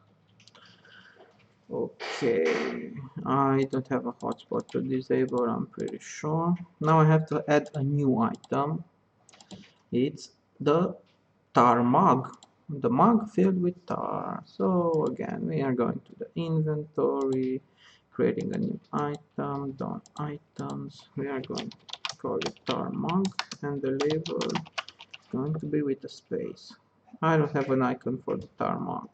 Okay, I don't have a hotspot to disable, I'm pretty sure. Now I have to add a new item. It's the tar mug. The mug filled with tar. So again, we are going to the inventory, creating a new item, done items. We are going to call it tar mug, and the label is going to be with a space. I don't have an icon for the tar mug,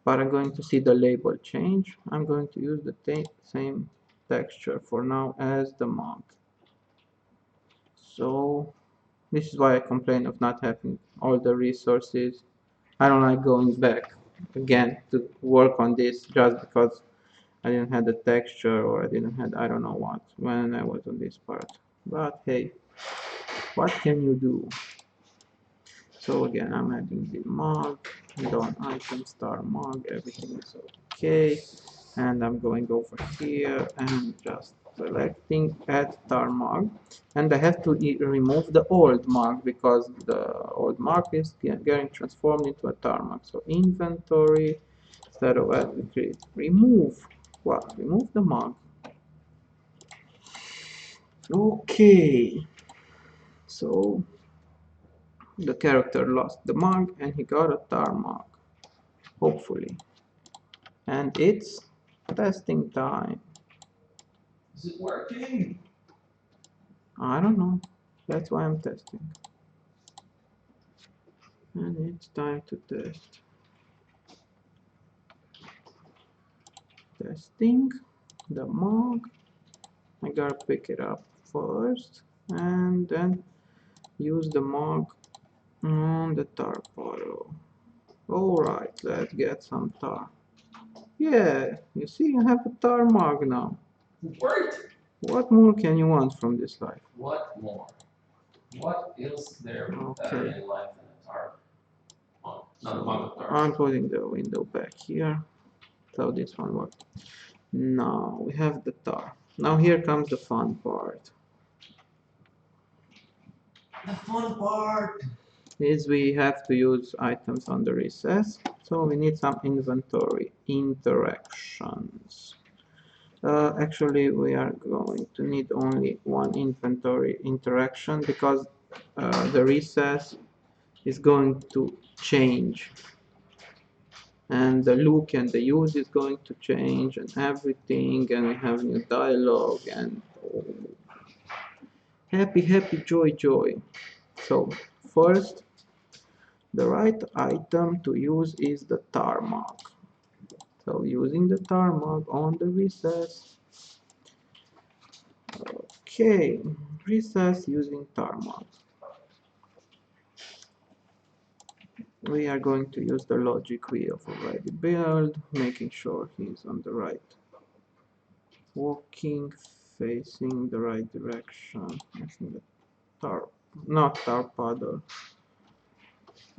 but I'm going to see the label change. I'm going to use the same texture for now as the mug. So this is why I complain of not having all the resources. I don't like going back again to work on this just because I didn't have the texture, or I didn't have I don't know what when I was on this part. But hey, what can you do? So again, I'm adding the mug, done item star mug, everything is okay. And I'm going over here and just selecting add tar mug, and I have to remove the old mug because the old mug is getting transformed into a tar mug. So inventory, instead of add, we create remove. What? Remove the mug. Okay, so the character lost the mug and he got a tar mug, hopefully. And it's testing time. Is it working? I don't know. That's why I'm testing. And it's time to test. Testing the mug. I gotta pick it up first and then use the mug on the tar bottle. Alright, let's get some tar. Yeah, you see, I have a tar mug now. It worked. What more can you want from this life? What more? What else there better Okay. in life than a tar? Well, not a mug of tar. I'm putting the window back here. So this one worked. Now we have the tar. Now here comes the fun part. The fun part. Is we have to use items on the recess. So we need some inventory interactions. Actually, we are going to need only one inventory interaction because the recess is going to change, and the look and the use is going to change and everything, and we have new dialogue and oh, happy happy joy joy. So first, the right item to use is the tar mug. So using the tar mug on the recess. Okay, recess using tar mug. We are going to use the logic we have already built, making sure he's on the right walking, facing the right direction. I think the tar, not tar puddle.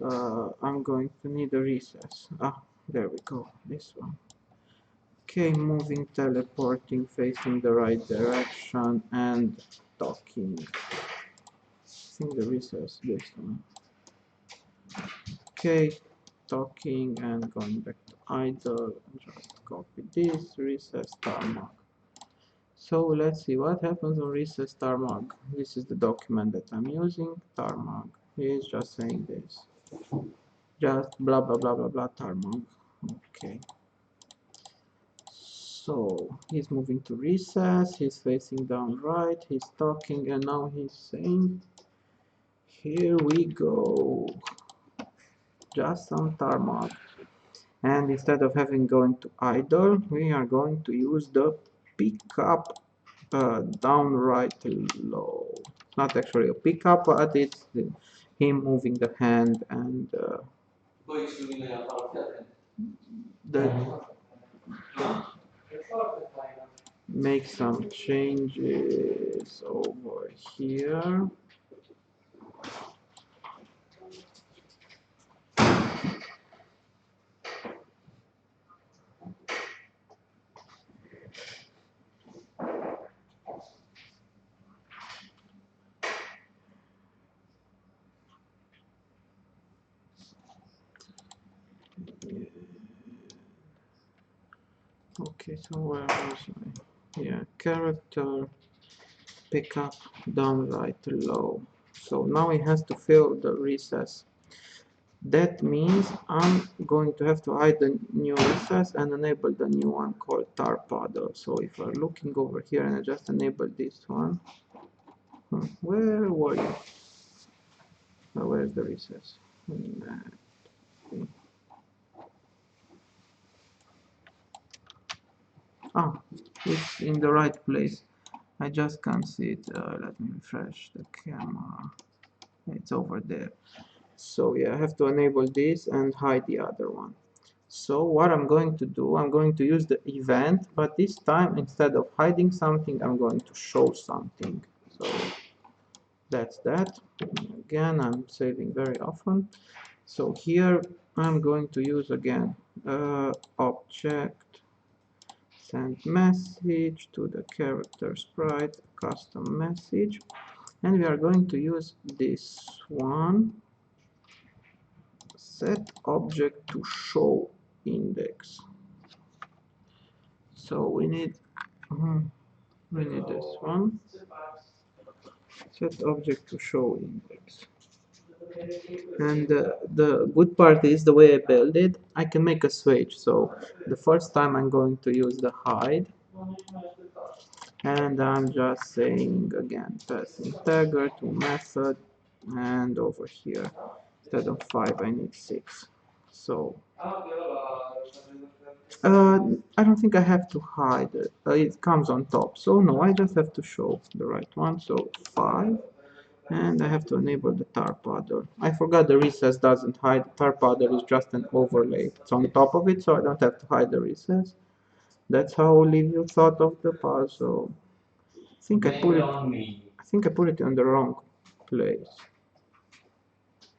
I'm going to need a recess. Ah, there we go, this one. Okay, moving, teleporting, facing the right direction, and talking. I think the recess, this one. Okay, talking and going back to idle. Just copy this, recess tarmac. So let's see what happens on recess tarmac. This is the document that I'm using, tarmac. He's just saying this. Just blah blah blah blah blah tarmac. Okay. So he's moving to recess, he's facing down right, he's talking, and now he's saying, here we go. Just some tarmac. And instead of having going to idle, we are going to use the pickup down right low. It's not actually a pickup, but it's him moving the hand and the make some changes over here. Okay, so where was I? Yeah, character pickup down right low. So now it has to fill the recess. That means I'm going to have to hide the new recess and enable the new one called tar paddle. So if I'm looking over here and I just enable this one, where were you? Where's the recess? Ah, it's in the right place. I just can't see it. Let me refresh the camera. It's over there. So yeah, I have to enable this and hide the other one. So what I'm going to do, I'm going to use the event, but this time instead of hiding something, I'm going to show something. So that's that. Again, I'm saving very often. So here I'm going to use again object send message to the character sprite custom message, and we are going to use this one, set object to show index. So we need this one, set object to show index. And the good part is the way I build it, I can make a switch. So the first time I'm going to use the hide, and I'm just saying again passing tagger to method, and over here instead of 5 I need 6. So I don't think I have to hide it. It comes on top. So no, I just have to show the right one. So 5, and I have to enable the tar paddle. I forgot the recess doesn't hide. Tar paddle is just an overlay. It's on top of it, so I don't have to hide the recess. That's how Olivia thought of the puzzle. I think I put it. I think I put it in the wrong place.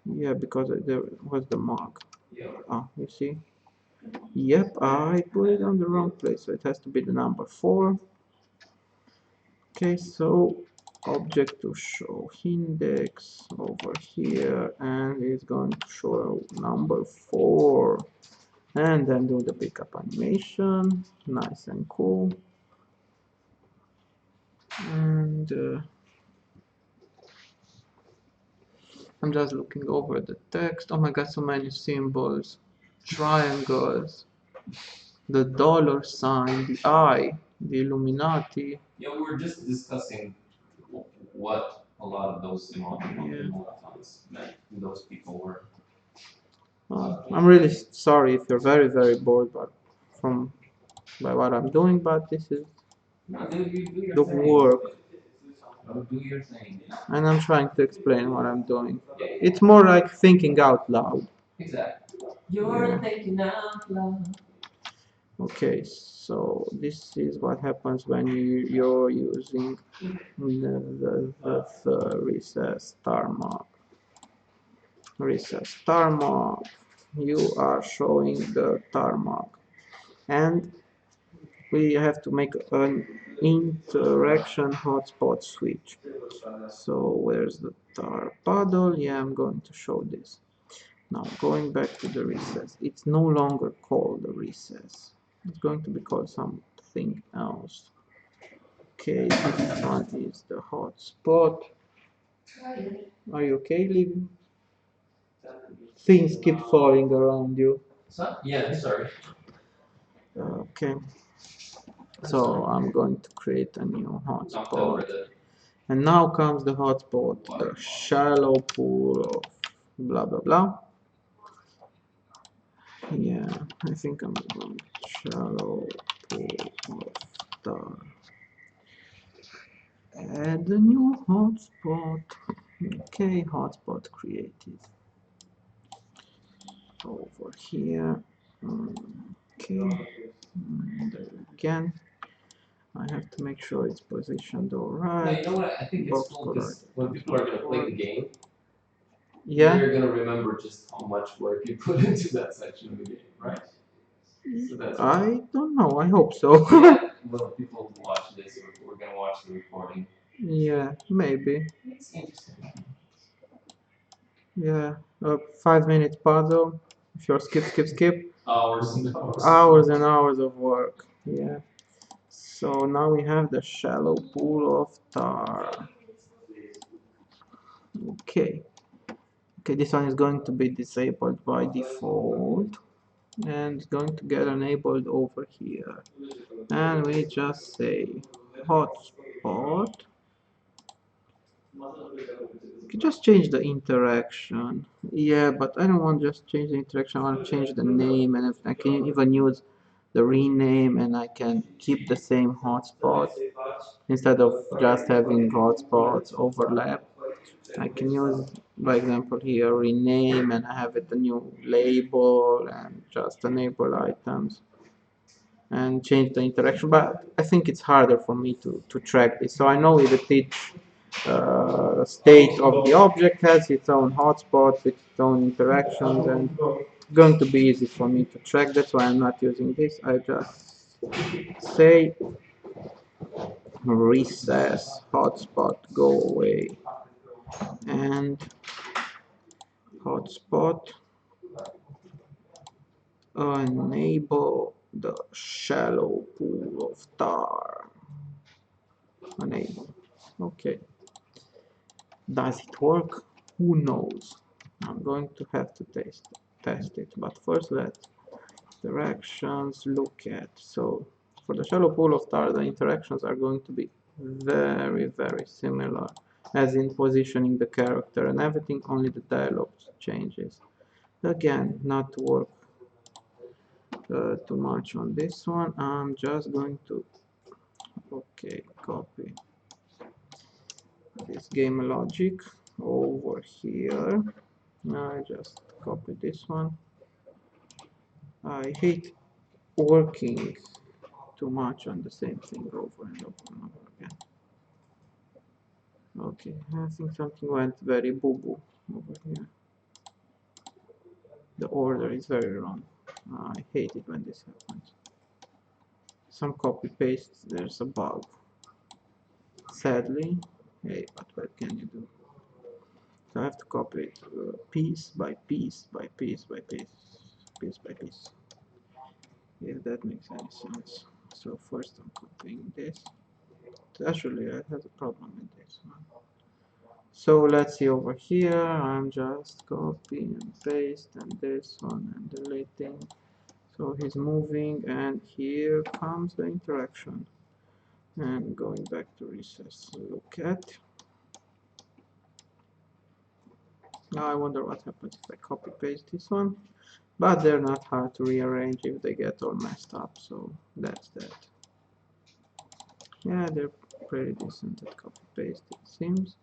Yeah, because there was the mark. Ah, you see? Yep, I put it on the wrong place, so it has to be the number 4. Okay, so object to show index over here, and it's going to show number 4, and then do the pickup animation, nice and cool. And I'm just looking over the text. Oh my god, so many symbols, triangles, the dollar sign, the eye, the Illuminati. Yeah, we were just discussing what a lot of those emoticons meant, who those people were. I'm really sorry if you're very, very bored by what I'm doing, but this is No, do your the thing. work, Do your thing. and I'm trying to explain what I'm doing. It's more like thinking out loud. Exactly. You're Yeah. thinking out loud. Okay, so this is what happens when you're using the recess star mark. recess tarmac. You are showing the tarmac, and we have to make an interaction hotspot switch. So where's the tar paddle? Yeah, I'm going to show this. Now going back to the recess, it's no longer called a recess. It's going to be called something else. Okay, this one is the hotspot. Are you okay, Livy? Things keep falling around you. Yeah, sorry. Okay, so I'm going to create a new hotspot. And now comes the hotspot, the shallow pool of blah blah blah. Yeah, I think I'm going shallow pool of tar. Add a new hotspot. Okay, hotspot created. Over here. Okay, and again, I have to make sure it's positioned all No, right. you know what? I think it's cool because when people are gonna play the game, Yeah, they're gonna remember just how much work you put into that section of the game, right? So that's why. I don't know. I hope so. Yeah, well, people watch this, or we're gonna watch the recording. Yeah, maybe. It's interesting. Yeah, a 5 minute puzzle. If you're skip, Hours and hours. hours and hours of work. Yeah. So now we have the shallow pool of tar. Okay. Okay, this one is going to be disabled by default and it's going to get enabled over here. And we just say hotspot. You can just change the interaction. Yeah, but I don't want just change the interaction. I want to change the name, and if I can even use the rename, and I can keep the same hotspot instead of just having hotspots overlap. I can use, by example, here rename, and I have it a new label and just enable items and change the interaction. But I think it's harder for me to track this. So I know that each state of the object has its own hotspot with its own interactions, and it's going to be easy for me to track. That's why I'm not using this. I just say recess hotspot go away and hotspot enable the shallow pool of tar. Enable. Okay. Does it work? Who knows? I'm going to have to test it. But first let's interactions look at. So for the shallow pool of tar, the interactions are going to be very similar as in positioning the character and everything, only the dialogue changes. Again, not to work too much on this one. I'm just going to copy this game logic over here. I just copy this one. I hate working too much on the same thing over and over again. Okay, I think something went very boo-boo over here. The order is very wrong. I hate it when this happens. Some copy paste, there's a bug. Sadly, hey, but what can you do? So I have to copy it piece by piece by piece by piece by piece. If that makes any sense. So first I'm copying this. Actually, I have a problem with this one. So let's see over here. I'm just copy and paste and this one and deleting. So he's moving and here comes the interaction. And going back to recess. Look at. Now I wonder what happens if I copy paste this one. But they're not hard to rearrange if they get all messed up. So that's that. Yeah, they're pretty decent at copy paste it seems.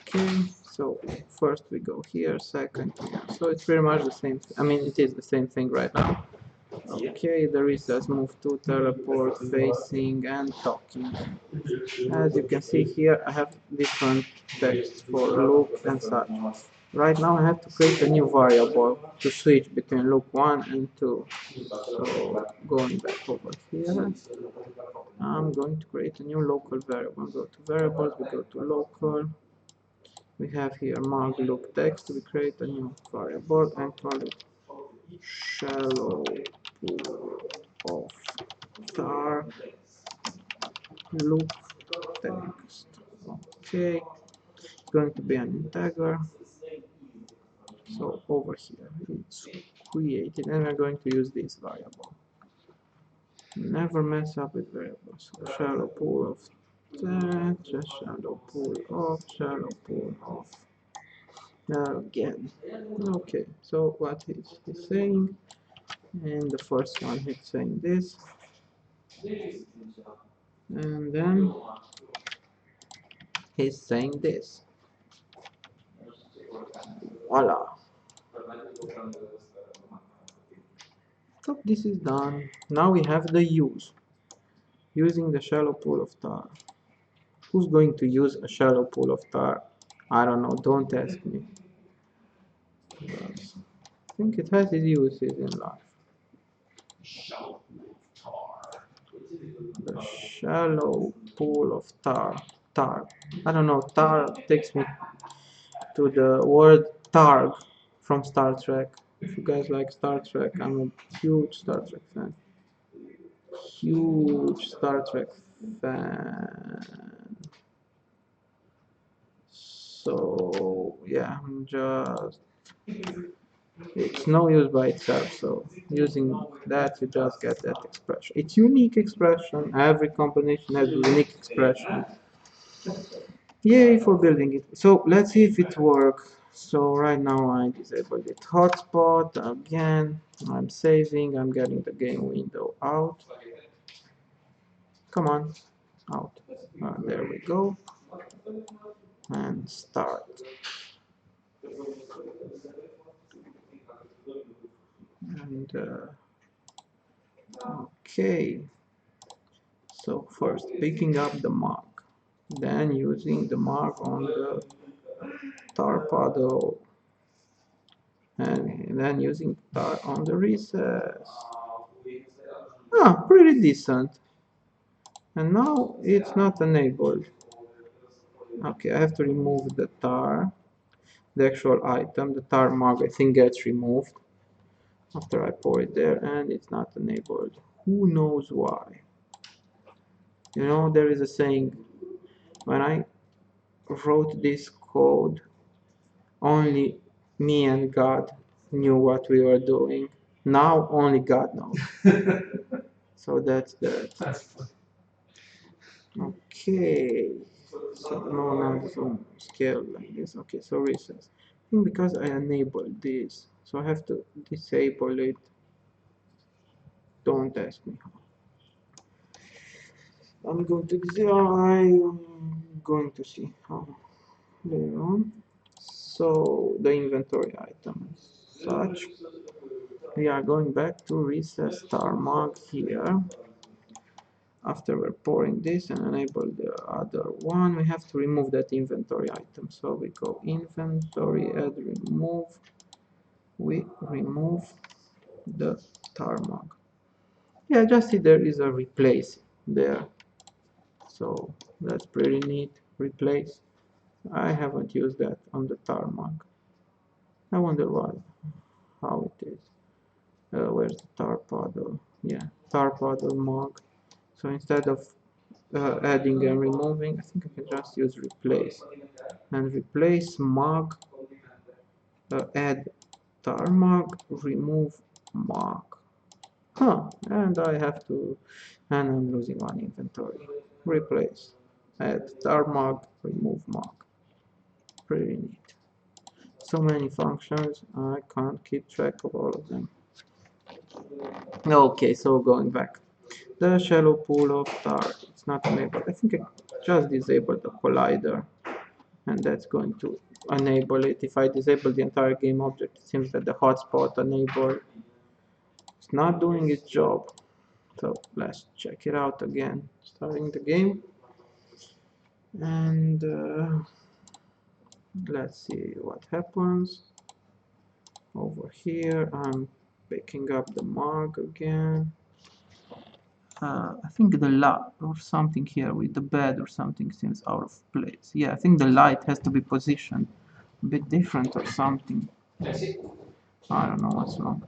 Okay, so first we go here, second here. So it's pretty much the same. I mean, it is the same thing right now. Okay, the recess move to teleport, facing, and talking. As you can see here, I have different texts for look and such. Right now I have to create a new variable to switch between loop 1 and 2. So going back over here, I'm going to create a new local variable. Go to variables, we go to local. We have here mark loop text. We create a new variable and call it shallow pool of tar loop text. Okay, it's going to be an integer. So over here it's created and we're going to use this variable. Never mess up with variables. So shallow pool of that, just shallow pool of, shallow pool of. Now again. Okay, so what he's saying, and the first one he's saying this, and then he's saying this. Voila. So this is done. Now we have the use. Using the shallow pool of tar. Who's going to use a shallow pool of tar? I don't know, don't ask me. Yes. I think it has its uses in life. The shallow pool of tar. Tar. I don't know, tar takes me to the word Targ from Star Trek. If you guys like Star Trek, I'm a huge Star Trek fan. Huge Star Trek fan. So yeah, I'm just it's no use by itself. So using that, you just get that expression. It's unique expression. Every combination has a unique expression. Yay for building it. So let's see if it works. So right now I disabled it. Hotspot again. I'm saving. I'm getting the game window out. Come on, out. There we go. And start. And okay. So first picking up the mark, then using the mark on the tar puddle, and then using tar on the recess. Ah, pretty decent. And now it's not enabled. Okay, I have to remove the tar, the actual item, the tar mug I think gets removed after I pour it there, and it's not enabled. Who knows why? You know, there is a saying, when I wrote this code, only me and God knew what we were doing. Now only God knows. So that's that. Okay. So no, not some scale like this. Okay, so recess. I think because I enabled this, so I have to disable it. Don't ask me how. I'm going to I'm going to see how later on. So the inventory item as such. We are going back to recess star mark here. After we're pouring this and enable the other one, we have to remove that inventory item. So we go inventory, add remove. We remove the tarmac. Yeah, just see there is a replace there. So that's pretty neat. Replace. I haven't used that on the tarmac. I wonder why, how it is. Where's the tar puddle? Yeah, tar puddle mark. So instead of adding and removing, I think I can just use replace. And replace mark, add tar mark, remove mark. Huh, and I have to, and I'm losing one inventory. Replace, add tar mark, remove mark. Pretty neat. So many functions, I can't keep track of all of them. Okay, so going back. The shallow pool of tar, it's not enabled. I think I just disabled the collider, and that's going to enable it. If I disable the entire game object, it seems that the hotspot enable is not doing its job. So let's check it out again. Starting the game, and Let's see what happens. Over here, I'm picking up the mug again. I think the light or something here with the bed or something seems out of place. Yeah, I think the light has to be positioned a bit different or something. I don't know what's wrong.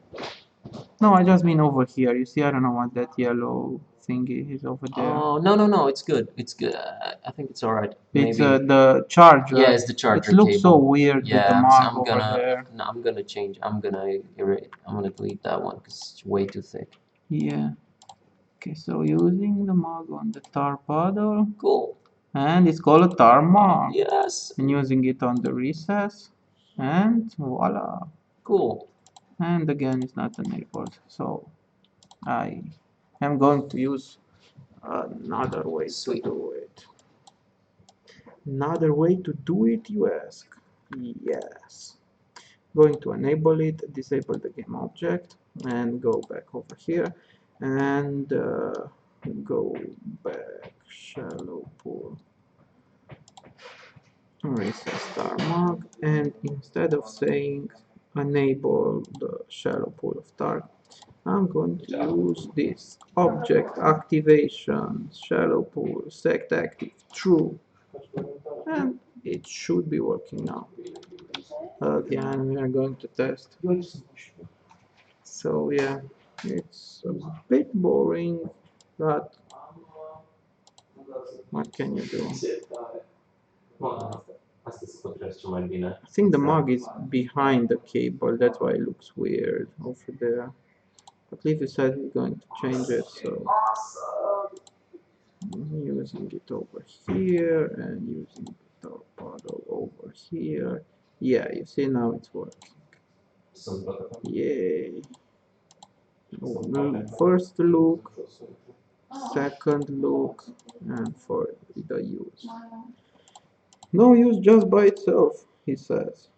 No, I just mean over here. You see, I don't know what that yellow thingy is over there. Oh, no, no, no, it's good. It's good. I think it's all right. It's Maybe. the charger. Yeah, it's the It charger looks so cable. weird with the Yeah, so mug I'm over gonna, there. no, I'm gonna change. I'm gonna erase. I'm gonna delete that one because it's way too thick. Yeah. Okay, so using the mug on the tar puddle, Cool. and it's called a tar mug. Yes. And using it on the recess, and voila. Cool. And again, it's not enabled. So I am going to use another way Sweet. to do it. Another way to do it, you ask? Yes. Going to enable it, disable the game object, and go back over here, and go back, shallow pool, recess star mark, and instead of saying enable the shallow pool of tar, I'm going to use this object activation shallow pool set active true, and it should be working now. Again, we are going to test. So yeah, it's a bit boring, but what can you do? I think the mug is behind the cable, that's why it looks weird over there. But Leafy said he's going to change it, so I'm using it over here and using the paddle over here. Yeah, you see now it's working. Yay. First look, second look, and for the use. No use just by itself, he says.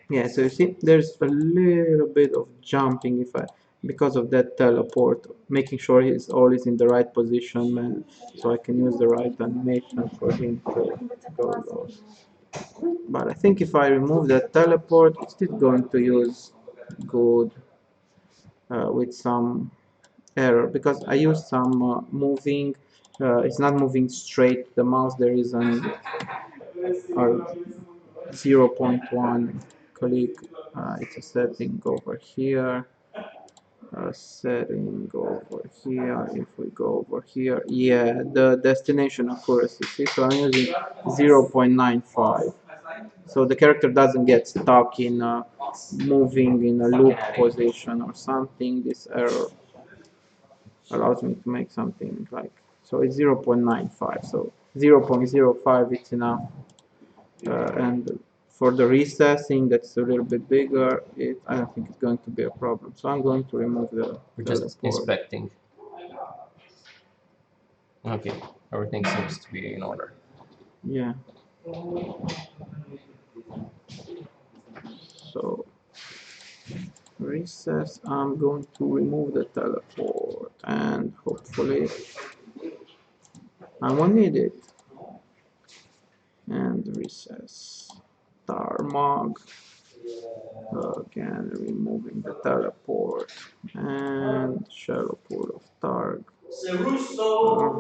Yeah, so you see, there's a little bit of jumping if I, because of that teleport, making sure he's always in the right position, and so I can use the right animation for him to go lost. But I think if I remove that teleport, it's still going to use good with some error because I used some moving. It's not moving straight. The mouse there is a 0.1 click. It's a setting over here. Setting over here. If we go over here, yeah, the destination accuracy. See, so I'm using 0.95. So the character doesn't get stuck in moving in a loop position or something. This error allows me to make something like, so it's 0.95, so 0.05 it's enough, and for the recessing that's a little bit bigger, I don't think it's going to be a problem, so I'm going to remove the We're just teleport. inspecting. Okay, everything seems to be in order. Yeah, so recess, I'm going to remove the teleport and hopefully I won't need it. And recess tarmog, again removing the teleport and shallow pool of targ,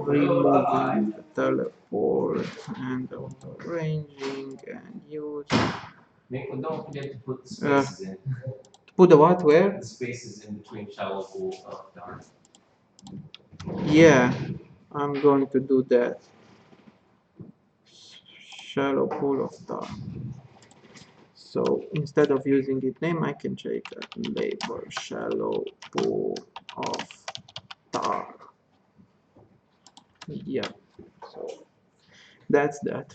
removing the teleport and auto ranging and use Nico, don't forget to put the uh, spaces in. put the what where? The spaces in between shallow pool of dark. Yeah, I'm going to do that. Shallow pool of tar. So instead of using it name, I can take a label shallow pool of tar. Yeah, so that's that.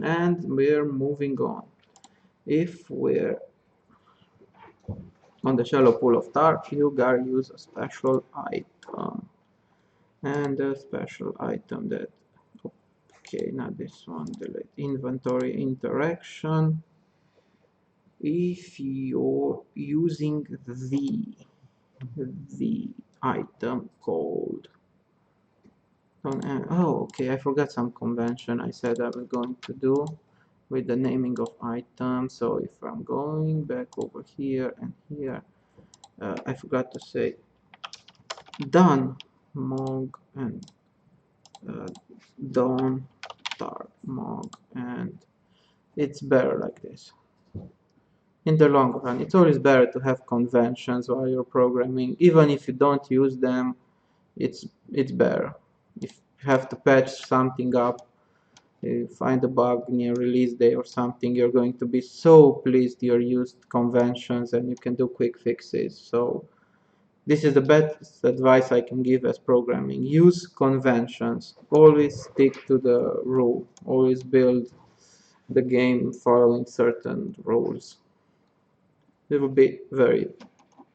And we're moving on. If we're on the shallow pool of tar, you gotta use a special item. And a special item that, okay, not this one, delete inventory interaction. If you're using the item called, oh, okay, I forgot some convention I said I was going to do. with the naming of items. So if I'm going back over here and here, I forgot to say done mog and don tar mog, and it's better like this. In the long run, it's always better to have conventions while you're programming. Even if you don't use them, it's better. If you have to patch something up, you find a bug near release day or something, you're going to be so pleased you used conventions and you can do quick fixes. So this is the best advice I can give as programming. Use conventions. Always stick to the rule. Always build the game following certain rules. It will be very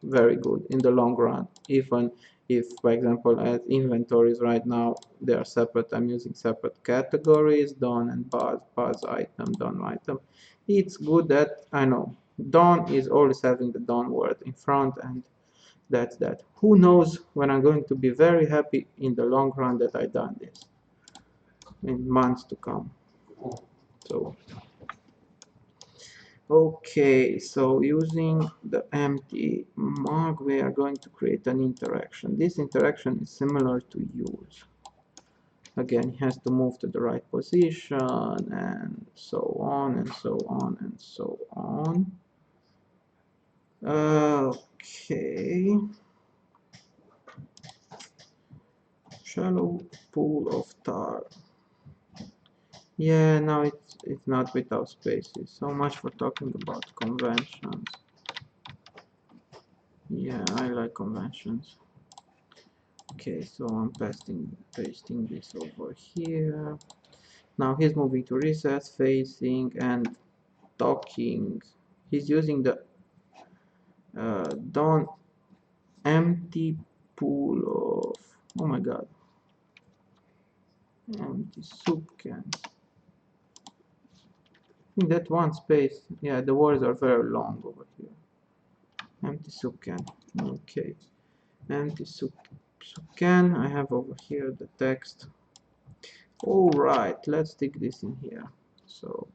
good in the long run. Even if, for example, as inventories right now, they are separate. I'm using separate categories, done and buzz item, done item. It's good that, I know, done is always having the done word in front, and that's that. Who knows when I'm going to be very happy in the long run that I done this, in months to come. So okay, so using the empty mug, we are going to create an interaction. This interaction is similar to use. Again, he has to move to the right position, and so on, and so on, and so on. Okay. Shallow pool of tar. Yeah, now it's not without spaces. So much for talking about conventions. Yeah, I like conventions. Okay, so I'm pasting this over here. Now he's moving to recess, facing, and docking. He's using the don't empty pool of, oh my god, empty soup can. I think that one space, yeah, the words are very long over here. Empty soup can. Okay, empty soup can. I have over here the text. All right, let's stick this in here. So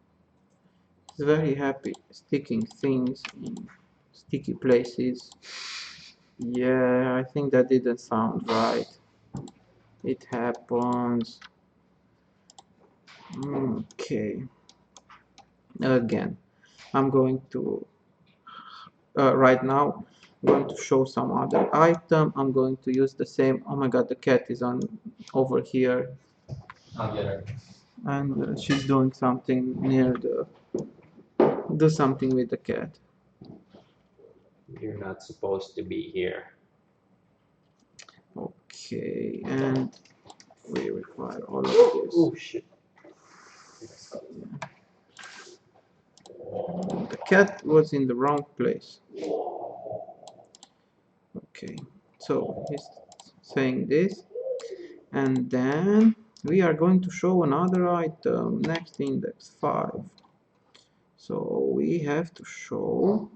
it's very happy sticking things in sticky places. Yeah, I think that didn't sound right. It happens. Okay. Again, I'm going to right now I'm going to show some other item. I'm going to use the same. Oh my god, the cat is on over here. I'll get her. And she's doing something near the. Do something with the cat. You're not supposed to be here. Okay, and we require all of this. Oh shit. The cat was in the wrong place. Okay, so he's saying this, and then we are going to show another item next index 5. So we have to show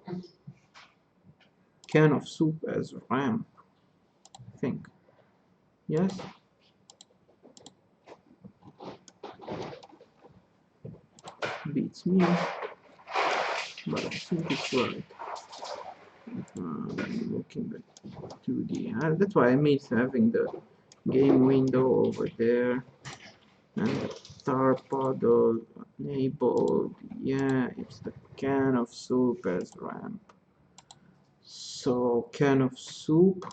can of soup as ramp, I think. Yes? Beats me, but I think it's right. Looking at 2D. That's why I miss having the game window over there. And the tar puddle enabled. Yeah, it's the can of soup as ramp. So can of soup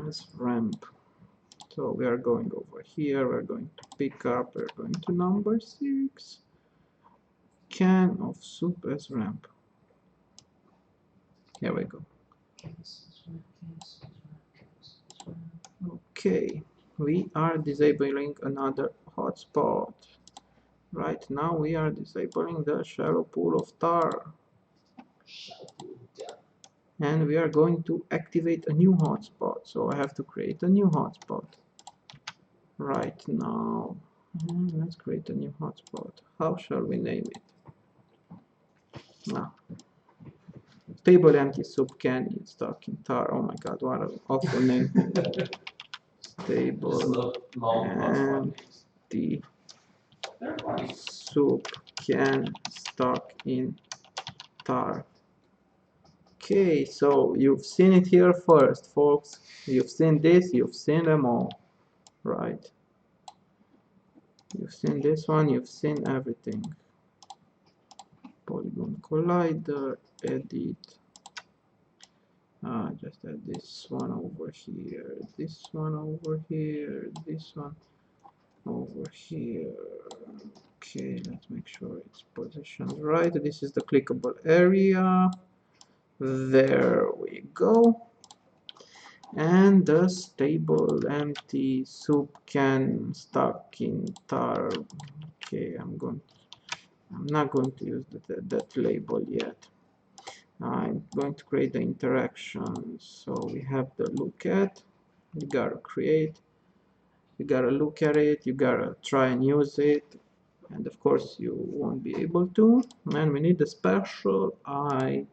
as ramp. So we are going over here, we're going to pick up, we're going to number 6. Can of soup as ramp. Here we go. Okay, we are disabling another hotspot. Right now we are disabling the shallow pool of tar. And we are going to activate a new hotspot. So I have to create a new hotspot. Right now. Let's create a new hotspot. How shall we name it? Now. Table empty soup can is stuck in tar. Oh my god, what an awful name. Table empty soup can stock in tar. Okay, so you've seen it here first, folks. You've seen this, you've seen them all, right? You've seen this one, you've seen everything. Polygon collider, edit. Just add this one over here, this one over here, this one over here. Okay, let's make sure it's positioned right. This is the clickable area. There we go. And the stable empty soup can stuck in tar. Okay, I'm not going to use that label yet. I'm going to create the interaction. So we have the look at, you gotta create, you gotta look at it, you gotta try and use it, and of course you won't be able to. And we need the special item.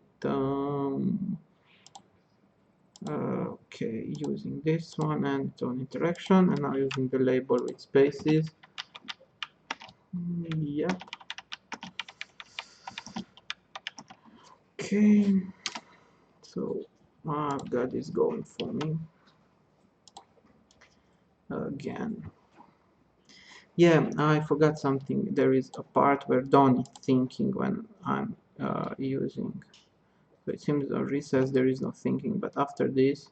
Okay, using this one and its own interaction, and now using the label with spaces. Yep. Okay, so I've got this going for me again. Yeah, I forgot something. There is a part where Don is thinking when I'm using. So it seems on recess there is no thinking, but after this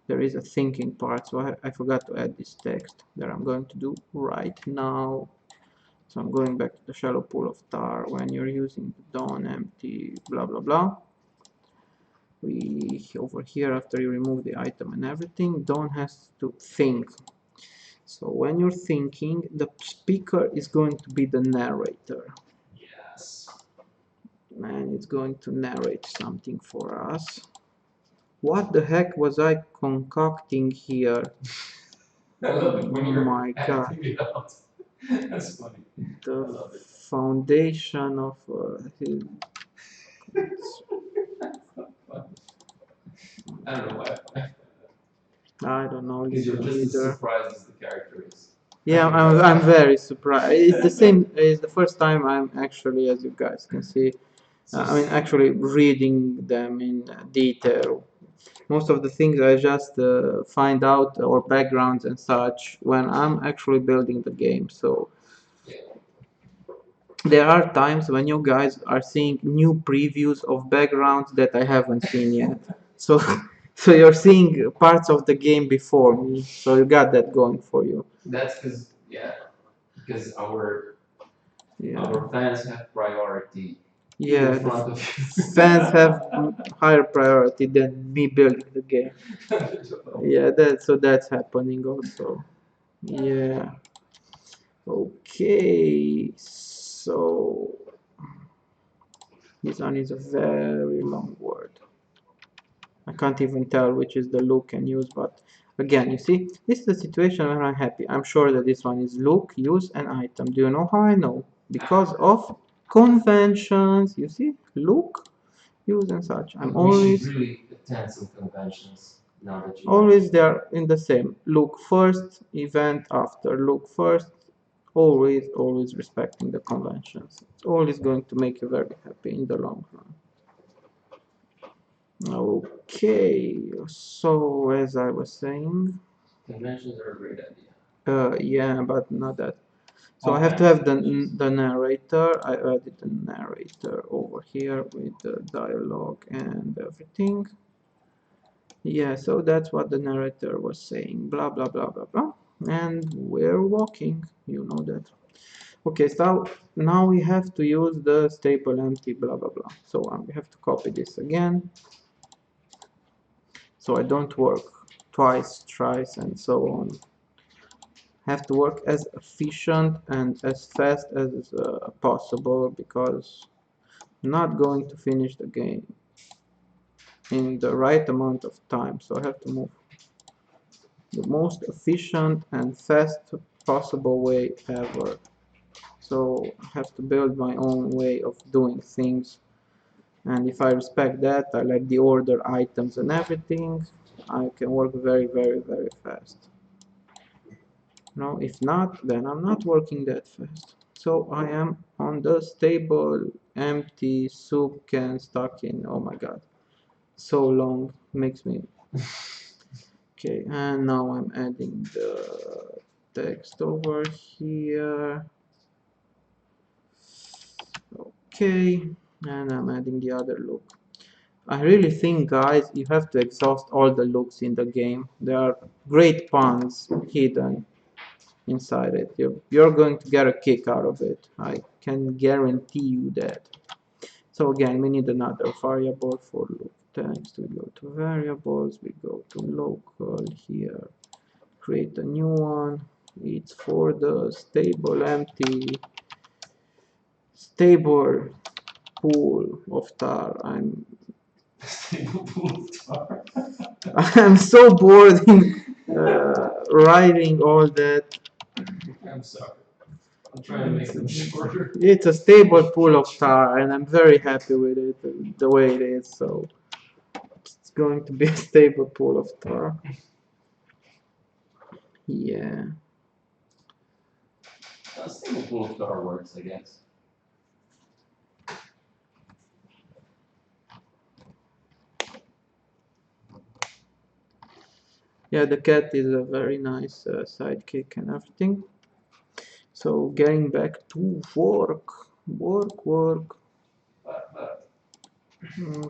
there is a thinking part. So I forgot to add this text that I'm going to do right now. So I'm going back to the shallow pool of tar. When you're using the Don empty blah blah blah. We over here, after you remove the item and everything, Don has to think. So when you're thinking, the speaker is going to be the narrator. Yes. And it's going to narrate something for us. What the heck was I concocting here? I love it when you're my god. acting it out. That's funny. I The love it. foundation of his... I don't know why. I don't know Because you're just as either. surprised as the character is. Yeah, I'm very surprised. It's the same. It's the first time I'm actually, as you guys can see, I mean, actually reading them in detail. Most of the things I just find out, or backgrounds and such, when I'm actually building the game. So there are times when you guys are seeing new previews of backgrounds that I haven't seen yet. So, so you're seeing parts of the game before me. So you got that going for you. That's because our Yeah. fans have priority Yeah, in front of you. fans have higher priority than me building the game. Yeah, that's happening also. Yeah. Okay. So this one is a very long word. I can't even tell which is the look and use, but again, you see, this is the situation where I'm happy. I'm sure that this one is look, use, and item. Do you know how I know? Because of conventions. You see, look, use, and such. I'm We always should really attend some conventions now that you always they're in the same. Look first, event after. Look first, always respecting the conventions. It's always going to make you very happy in the long run. Okay, so as I was saying, conventions are a great idea. yeah, but not that. So I have to have the narrator. I added the narrator over here with the dialogue and everything. Yeah, so that's what the narrator was saying. Blah blah blah blah blah. And we're walking. You know that. Okay, so now we have to use the stable empty blah blah blah. So we have to copy this again. So I don't work twice, thrice, and so on. Have to work as efficient and as fast as possible, because I'm not going to finish the game in the right amount of time. So I have to move the most efficient and fast possible way ever. So I have to build my own way of doing things, and if I respect that, I like the order items and everything, I can work very fast. No, if not, then I'm not working that fast. So I am on the stable empty soup can stuck in. Oh my god, so long, makes me. Okay, and now I'm adding the text over here. Okay, and I'm adding the other look. I really think, guys, you have to exhaust all the looks in the game. There are great puns hidden inside it. You're going to get a kick out of it. I can guarantee you that. So again, we need another variable for loop text. We go to variables, we go to local here, create a new one. It's for the stable empty stable pool of tar. I'm so bored in writing all that. I'm sorry. I'm trying to make them shorter. It's a stable pool of tar, and I'm very happy with it the way it is. So it's going to be a stable pool of tar. Yeah. A stable pool of tar works, I guess. Yeah, the cat is a very nice sidekick and everything. So getting back to work.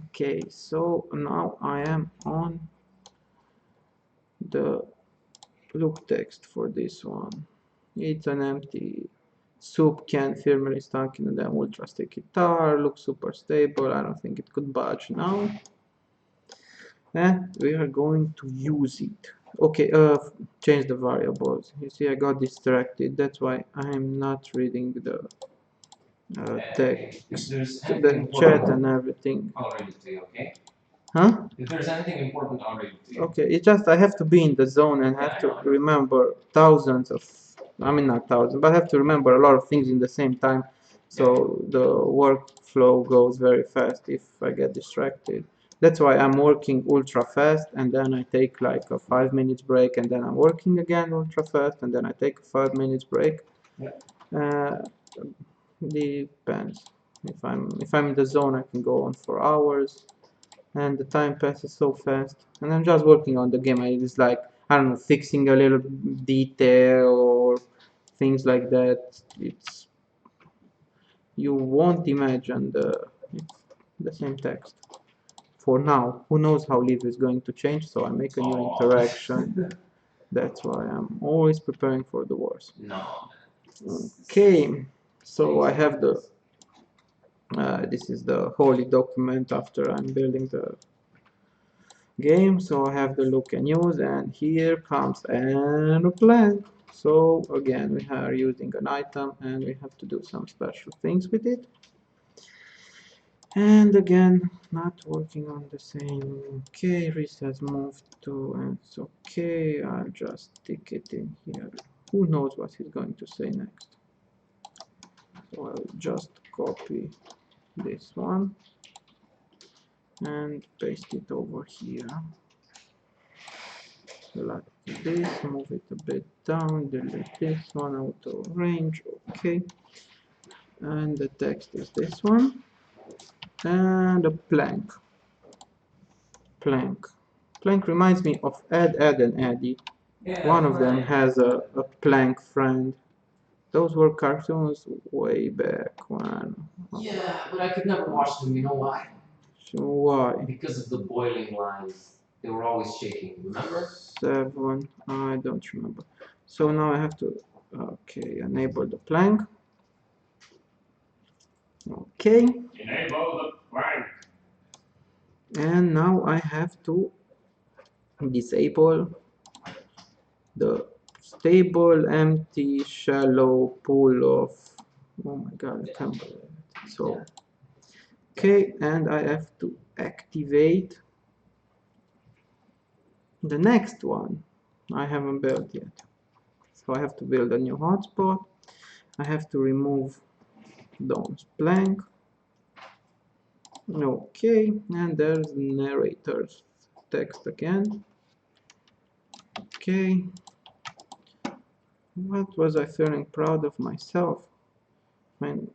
Okay, so now I am on the look text for this one. It's an empty soup can firmly stuck in the ultra sticky tar, looks super stable. I don't think it could budge now. And we are going to use it. Okay, change the variables. You see, I got distracted. That's why I'm not reading the text, the chat and everything. I'll read it to you, okay? Huh? If there's anything important, I'll read it to you. Okay, it's just I have to be in the zone and have to remember thousands of, I mean not thousands, but I have to remember a lot of things in the same time. So the workflow goes very fast if I get distracted. That's why I'm working ultra fast and then I take like a 5 minutes break and then I'm working again ultra fast and then I take a 5 minutes break. Yeah. Depends. If I'm in the zone I can go on for hours and the time passes so fast and I'm just working on the game. It's like, I don't know, fixing a little detail or things like that. It's, you won't imagine the same text for now. Who knows how Live is going to change, so I make a new interaction. That's why I'm always preparing for the worst. No. Okay, so I have the this is the holy document after I'm building the game. So I have the look and use, and here comes an a blank. So again we are using an item and we have to do some special things with it. And again, not working on the same. Okay, Reese has moved to, and it's okay. I'll just stick it in here. Who knows what he's going to say next? So I'll just copy this one and paste it over here. Like this, move it a bit down, delete this one out of range, okay. And the text is this one. And a plank. Plank reminds me of Ed, Ed and Eddie. Yeah, One of them has a plank friend. Those were cartoons way back when. Yeah, but I could never watch them. You know why? So why? Because of the boiling lines. They were always shaking. Remember? 7. I don't remember. So now I have to, okay, enable the plank. Okay. Enable the plank. And now I have to disable the stable empty shallow pool of, oh my god, I can't believe it. So okay, and I have to activate the next one I haven't built yet. So I have to build a new hotspot. I have to remove Dom's plank. Okay, and there's narrator's text again. Okay, what was I feeling proud of myself? When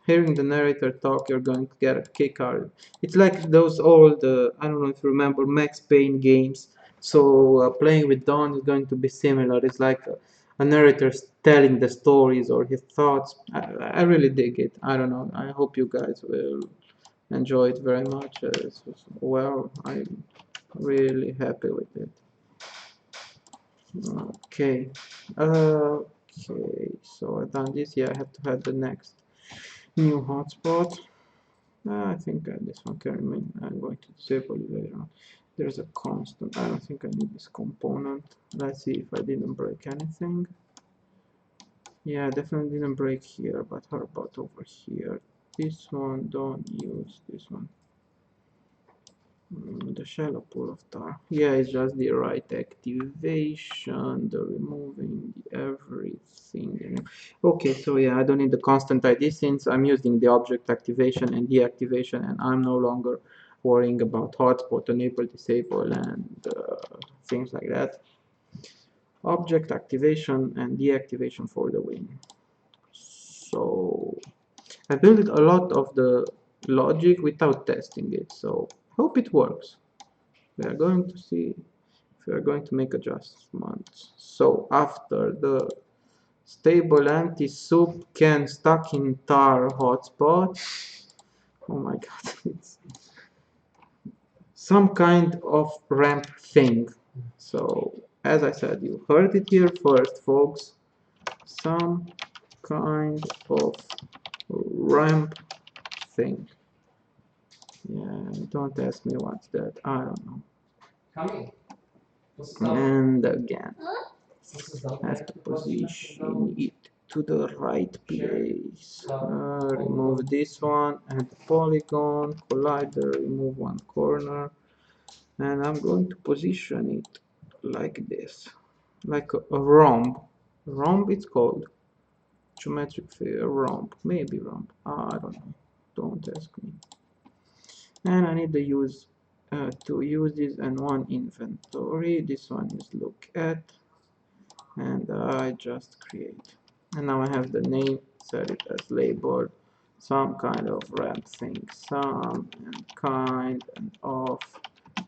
hearing the narrator talk, you're going to get a kick out of it. It's like those old, I don't know if you remember Max Payne games. So playing with Don is going to be similar. It's like a narrator telling the stories or his thoughts. I really dig it. I don't know. I hope you guys will enjoy it very much. Well, I'm really happy with it. Okay. Okay. So I've done this. Yeah, I have to add the next new hotspot. I think this one can remain. I'm going to disable it later on. There's a constant. I don't think I need this component. Let's see if I didn't break anything. Yeah, definitely didn't break here, but how about over here? This one, don't use this one. The shallow pool of tar. Yeah, it's just the right activation, the removing everything. Okay, so yeah, I don't need the constant ID since I'm using the object activation and deactivation, and I'm no longer worrying about hotspot, enable, disable, and things like that. Object activation and deactivation for the win. So I built a lot of the logic without testing it, so hope it works. We are going to see if we are going to make adjustments. So after the stable anti-soup can stuck in tar hotspot, oh my god, it's some kind of ramp thing. So as I said, you heard it here first, folks. Some kind of ramp thing. Yeah, don't ask me what's that. I don't know. Coming. And again, I have to position it to the right place. Remove this one, add the polygon, collider, remove one corner, and I'm going to position it like this, like a rhomb. Rhomb it's called. Geometric figure, rhomb, maybe rhomb. I don't know. Don't ask me. And I need to use this and one inventory. This one is look at, and I just create. And now I have the name, set it as label, some kind of ramp thing, some and kind and off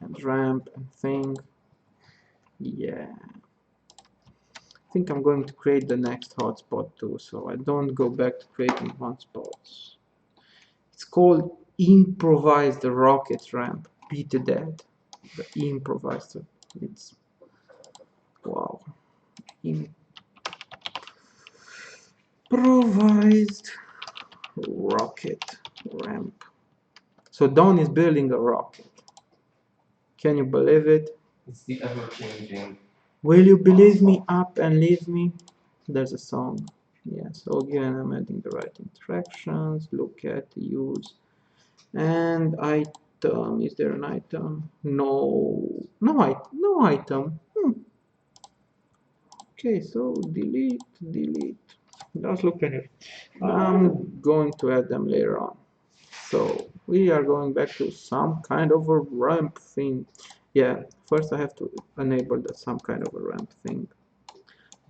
and ramp and thing. Yeah. I think I'm going to create the next hotspot too, so I don't go back to creating hotspots. It's called improvised rocket ramp. Beat that. The improvised. It's wow. Improvised rocket ramp. So Don is building a rocket. Can you believe it? It's the ever-changing. Will you believe me up and leave me? There's a song. Yeah, so again, I'm adding the right interactions. Look at, use, and item. Is there an item? No, no item. Okay, so delete. Just look at it. I'm going to add them later on. So we are going back to some kind of a ramp thing. Yeah, first I have to enable the some kind of a ramp thing.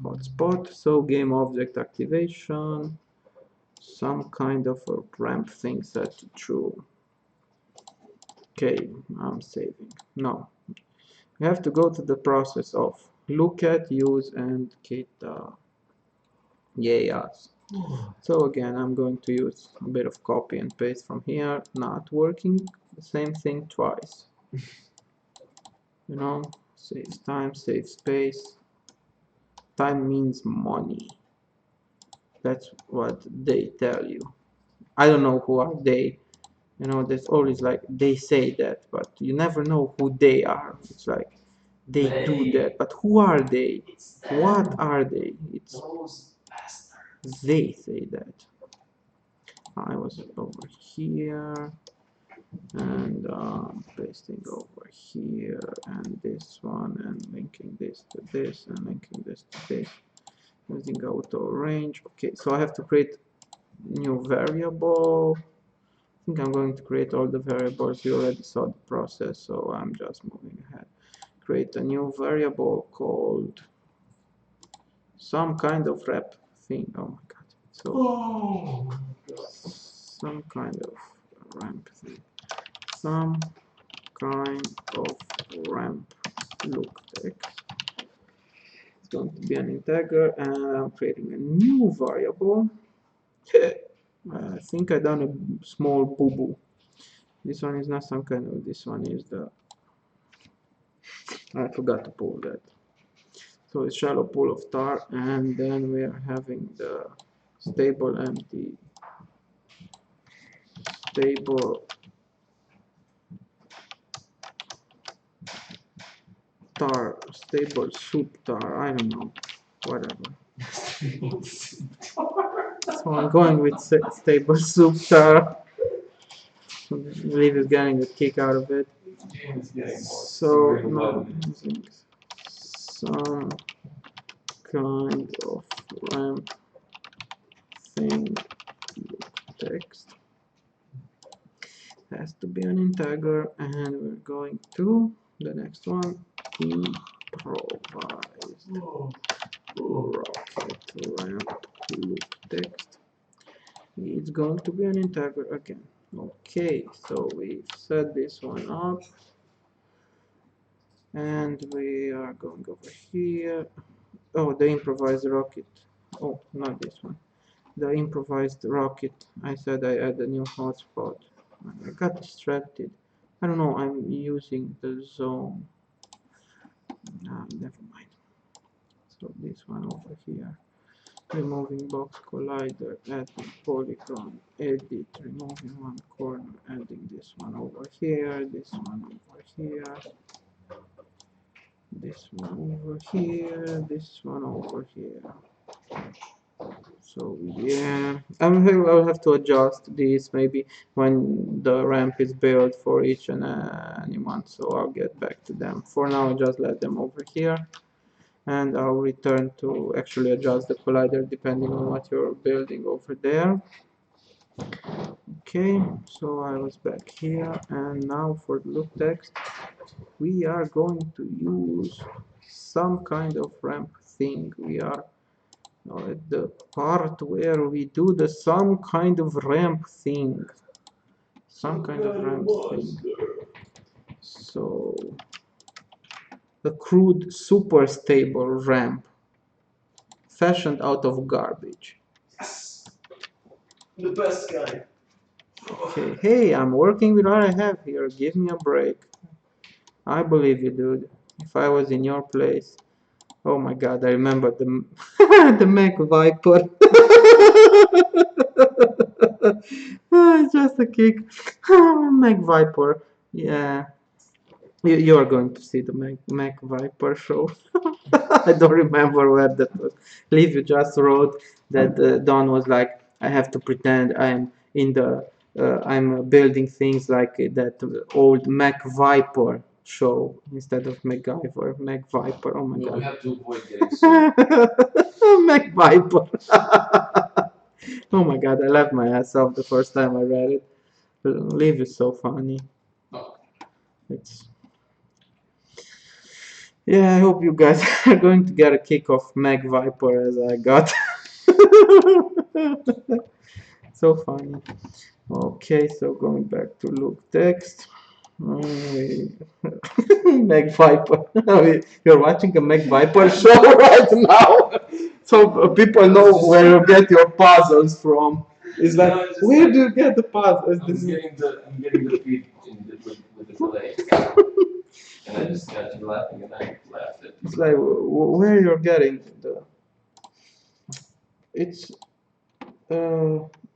Hotspot, so game object activation, some kind of a ramp thing set to true. Okay, I'm saving. No, we have to go to the process of look at, use, and get yes. So again, I'm going to use a bit of copy and paste from here. Not working. The same thing twice. You know, saves time, saves space. Time means money. That's what they tell you. I don't know who are they. You know, there's always like they say that, but you never know who they are. It's like they do that, but who are they? What are they? It's they say that. I was over here and pasting over here and this one and linking this to this and linking this to this using auto range. Okay, so I have to create new variable. I think I'm going to create all the variables. You already saw the process, so I'm just moving ahead. Create a new variable called some kind of rep thing. Oh my god. So some kind of ramp thing. Some kind of ramp look text. It's going to be an integer, and I'm creating a new variable. I think I done a small boo-boo. This one is not some kind of, this one is the, I forgot to pull that. So it's shallow pool of tar, and then we are having the stable empty, stable tar, stable soup tar, I don't know, whatever. So I'm going with stable soup tar. I believe he's getting a kick out of it. So now using some kind of ramp thing text has to be an integer, and we're going to the next one, improvised rocket ramp loop text. It's going to be an integer again. Okay, so we've set this one up, and we are going over here. Oh, the improvised rocket. Oh, not this one. The improvised rocket. I said I add a new hotspot. I got distracted. I don't know, I'm using the zone. Never mind. So this one over here. Removing box collider, adding polygon, edit, removing one corner, adding this one over here, this one over here, this one over here, this one over here. So yeah, I'll have to adjust this maybe when the ramp is built for each and anyone, so I'll get back to them. For now, I just let them over here, and I'll return to actually adjust the collider depending on what you're building over there. Okay, so I was back here, and now for the loop text, we are going to use some kind of ramp thing. We are at the part where we do the some kind of ramp thing. Some kind of ramp thing. So the crude super stable ramp fashioned out of garbage. Yes! The best guy. Okay, hey, I'm working with what I have here. Give me a break. I believe you, dude. If I was in your place, oh my god, I remember the the Mac Viper. It's just a kick. Mac Viper. Yeah. You are going to see the Mac Viper show. I don't remember where that was. Liv, you just wrote that Don was like, I have to pretend I'm in the, I'm building things like that old Mac Viper show instead of MacGyver. Mac Viper, oh my No, god. we have to avoid getting sued. Mac Viper. Oh my god, I laughed my ass off the first time I read it. Liv is so funny. Oh. It's yeah, I hope you guys are going to get a kick of Mag Viper as I got. So funny. Okay, so going back to loop text. Mag Viper. You're watching a Mag Viper show right now. So people know where you get your puzzles from. It's like, No, it's just where like- do you get the puzzles? I'm getting the feed with the delay. And I just got you laughing, and I laughed at It's like where you're getting the. It's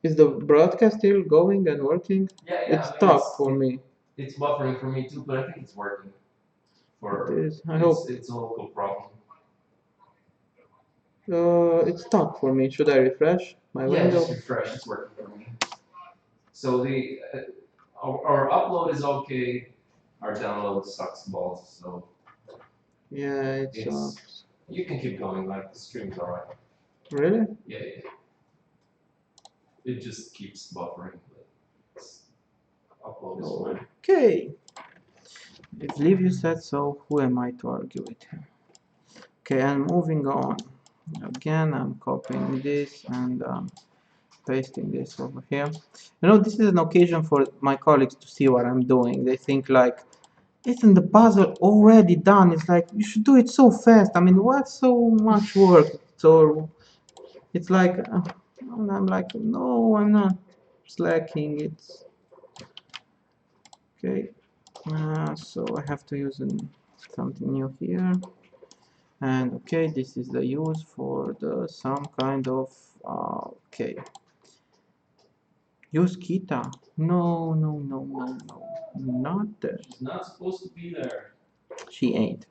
is the broadcast still going and working? Yeah, It's I mean, tough for me. It's buffering for me too, but I think it's working. It is. I hope. It's a local problem. It's stuck for me. Should I refresh my Yeah, window? just refresh. It's working for me. So our upload is okay. Our download sucks balls. So Yeah, it's you can keep going. Like the stream's alright. really. Yeah. It just keeps buffering. But upload is fine. Okay. If Liviu said so, who am I to argue with him? Okay, and moving on. Again, I'm copying this and pasting this over here. This is an occasion for my colleagues to see what I'm doing. They think like, isn't the puzzle already done? It's like, you should do it so fast. I mean, what's so much work? So it's like, and I'm like, no, I'm not slacking. It's okay. So I have to use something new here. And okay, this is the use for the some kind of okay. Use Kita. No, no, no, no, no. Not that. She's not supposed to be there. She ain't.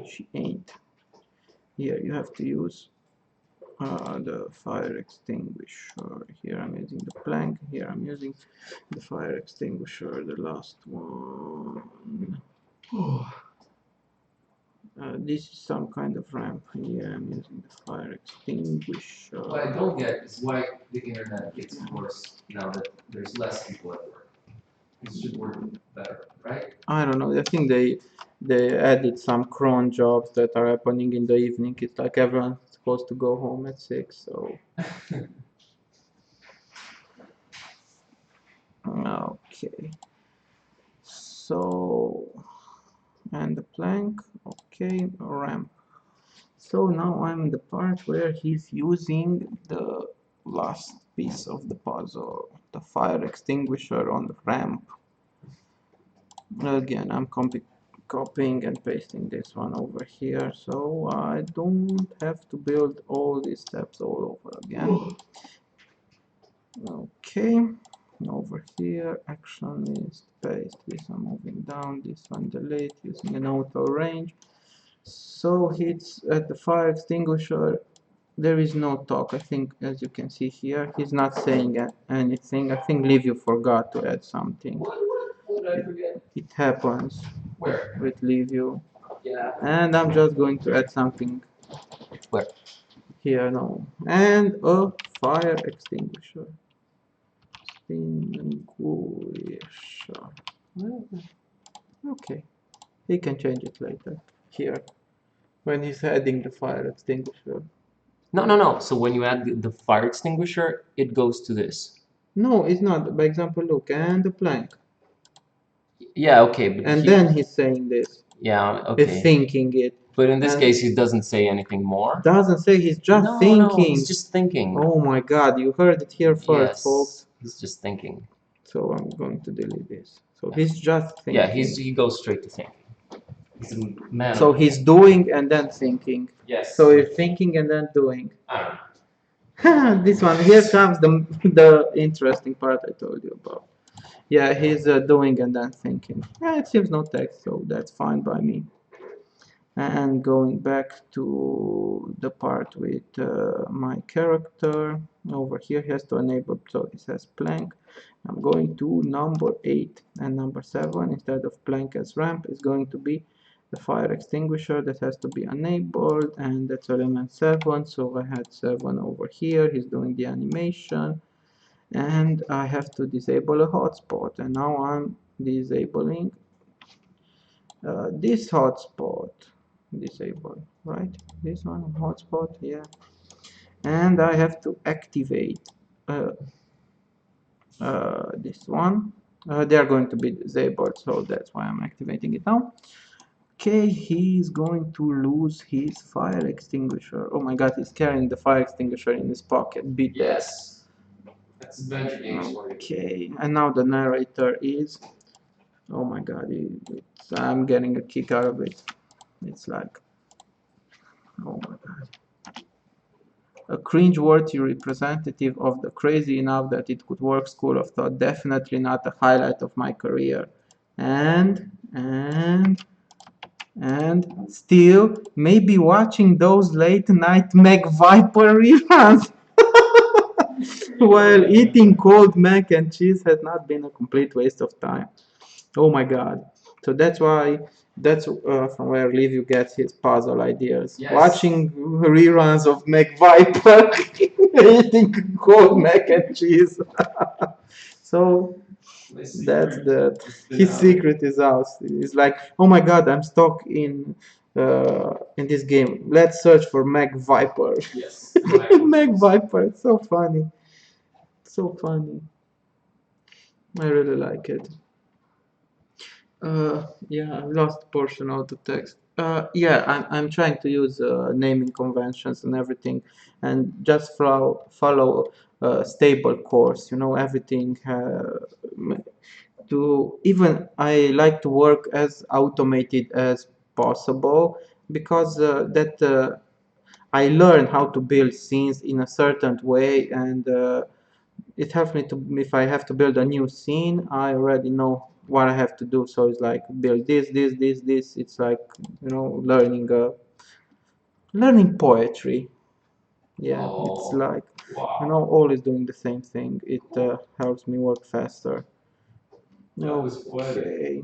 She ain't. Here you have to use the fire extinguisher. Here I'm using the plank. Here I'm using the fire extinguisher. The last one. This is some kind of ramp. Here I'm using the fire extinguisher. What I don't get is why the internet gets worse now that there's less people at work. It should work better, right? I don't know. I think they added some cron jobs that are happening in the evening. It's like everyone's supposed to go home at 6. So okay. So and the plank. Okay, ramp. So now I'm in the part where he's using the last piece of the puzzle, the fire extinguisher on the ramp. Again, I'm copying and pasting this one over here, so I don't have to build all these steps all over again. Okay, over here, action is paste. This one moving down, this one delete using an auto range. So it's at the fire extinguisher. There is no talk. I think, as you can see here, he's not saying anything. I think Liv, forgot to add something. What did I forget? It happens. Where? With Liv. Yeah. And I'm just going to add something. Where? Here now. And a fire extinguisher. Extinguisher. Okay. He can change it later. Here. When he's adding the fire extinguisher. No, no, no. So when you add the fire extinguisher, it goes to this. No, it's not. By example, look, and the plank. Yeah, okay, but and then he's saying this. Yeah, He's okay. thinking it. But in this And case, he doesn't say anything more. Doesn't say, he's just No, thinking. no, he's just thinking. Oh my god, you heard it here first, Yes, folks. he's just thinking. So I'm going to delete this. So he's just thinking. Yeah, he goes straight to thinking. He's a man. So he's doing and then thinking. Yes. So he's thinking and then doing. I don't know. This one, here comes the interesting part I told you about. Yeah, he's doing and then thinking. Yeah, it seems no text, so that's fine by me. And going back to the part with my character, over here he has to enable, so it says plank. I'm going to number 8 and number 7. Instead of plank as ramp, is going to be the fire extinguisher that has to be enabled, and that's element 7. So I had 7 over here. He's doing the animation, and I have to disable a hotspot, and now I'm disabling this hotspot. Disable, right? This one, hotspot, yeah. And I have to activate this one. They are going to be disabled, so that's why I'm activating it now. Okay, he's going to lose his fire extinguisher. Oh my god, he's carrying the fire extinguisher in his pocket. Beat that. Yes. That's adventure games for you. Okay, and now the narrator is... Oh my god, I'm getting a kick out of it. It's like... Oh my god. A cringe-worthy representative of the crazy enough that it could work school of thought. Definitely not a highlight of my career. And still maybe watching those late night Mac Viper reruns while eating cold mac and cheese has not been a complete waste of time. Oh my god. So that's from where Liviu gets his puzzle ideas. Yes. Watching reruns of Mac Viper eating cold mac and cheese. So that's that. His secret is out. It's like, oh my god, I'm stuck in this game. Let's search for Mac Viper. Yes. Mac Viper. It's so funny. So funny. I really like it. Yeah, I lost portion of the text. Yeah, I'm trying to use naming conventions and everything, and just follow a stable course. You know, everything to even I like to work as automated as possible because that I learn how to build scenes in a certain way, and it helps me to if I have to build a new scene, I already know what I have to do. So it's like build this. It's like learning poetry. Yeah, it's like always doing the same thing. It helps me work faster. Okay.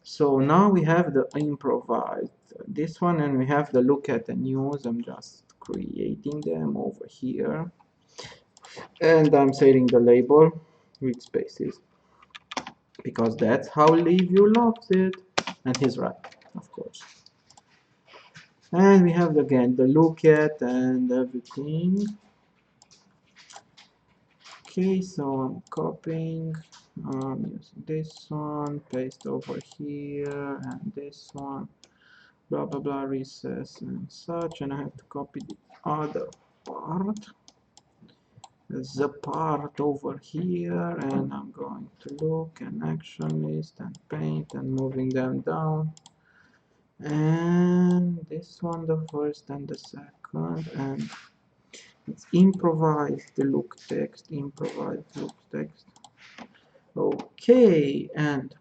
So now we have the improvised this one, and we have the look at the news. I'm just creating them over here, and I'm setting the label with spaces because that's how Liviu loves it, and he's right, of course. And we have again the look at and everything. Okay, so I'm copying, using this one, paste over here, and this one, blah blah blah, recess and such, and I have to copy the other part, the part over here, and I'm going to look and action list and paint and moving them down, and this one the first and the second, and it's improvise the look text, improvise look text. Okay, and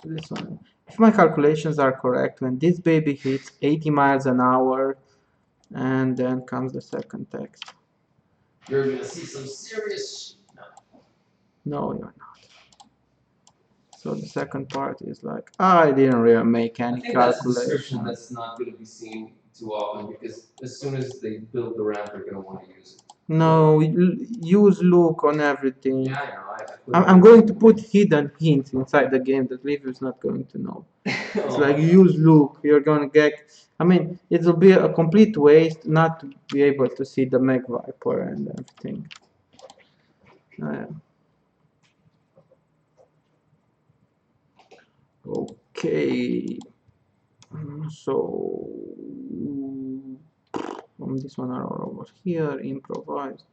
this one, if my calculations are correct, when this baby hits 80 miles an hour, and then comes the second text. You're gonna see some serious. No, you're not. So the second part is like, I didn't really make any calculation. That's not going to be seen too often because as soon as they build the ramp, they're going to want to use it. No, use look on everything. Yeah, I know. I'm going to put hidden hints inside the game that Liv is not going to know. It's like use look. You're gonna get. I mean, it will be a complete waste not to be able to see the Meg Viper and everything. Okay. So this one are all over here. Improvised.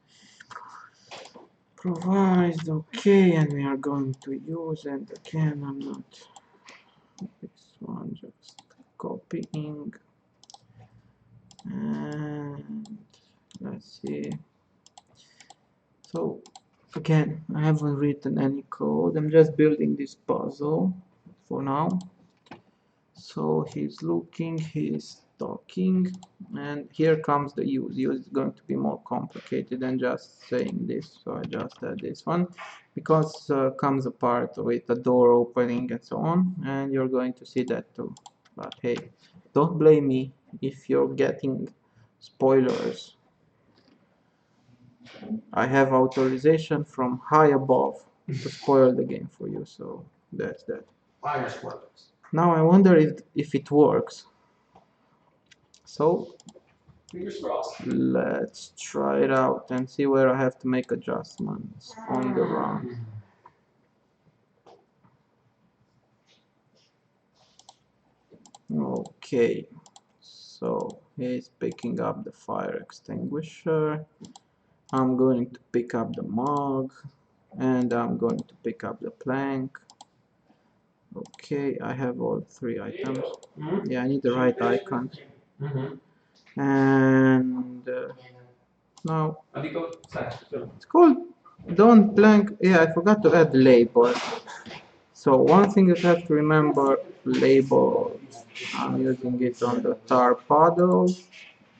Improvised. Okay, and we are going to use it again. I'm not. This one just copying. And let's see. So again, I haven't written any code. I'm just building this puzzle for now. So he's looking, he's talking, and here comes the use. Use is going to be more complicated than just saying this. So I just add this one because comes a part with the door opening and so on, and you're going to see that too. But hey, don't blame me if you're getting spoilers. I have authorization from high above to spoil the game for you, so that's that. Fire spoilers. Now I wonder if it works. So Fingers crossed. let's try it out and see where I have to make adjustments on the run. Okay, so he's picking up the fire extinguisher. I'm going to pick up the mug, and I'm going to pick up the plank. Okay, I have all three items. Yeah, I need the right icon. And now it's called don't blank. Yeah, I forgot to add label. So one thing you have to remember, label. I'm using it on the tar puddle,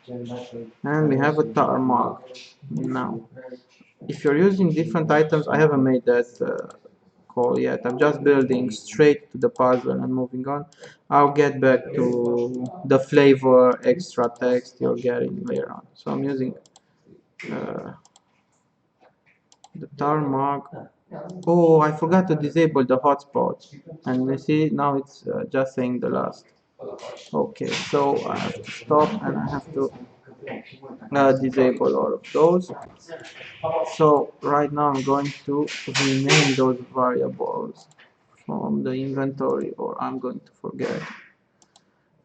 and we have a tar mug. Now, if you're using different items, I haven't made that call yet. I'm just building straight to the puzzle and moving on. I'll get back to the flavor extra text you're getting later on. So I'm using uh, the tar mug. Oh, I forgot to disable the hotspots. And you see, now it's just saying the last. Okay, so I have to stop and I have to disable all of those. So right now I'm going to rename those variables from the inventory, or I'm going to forget,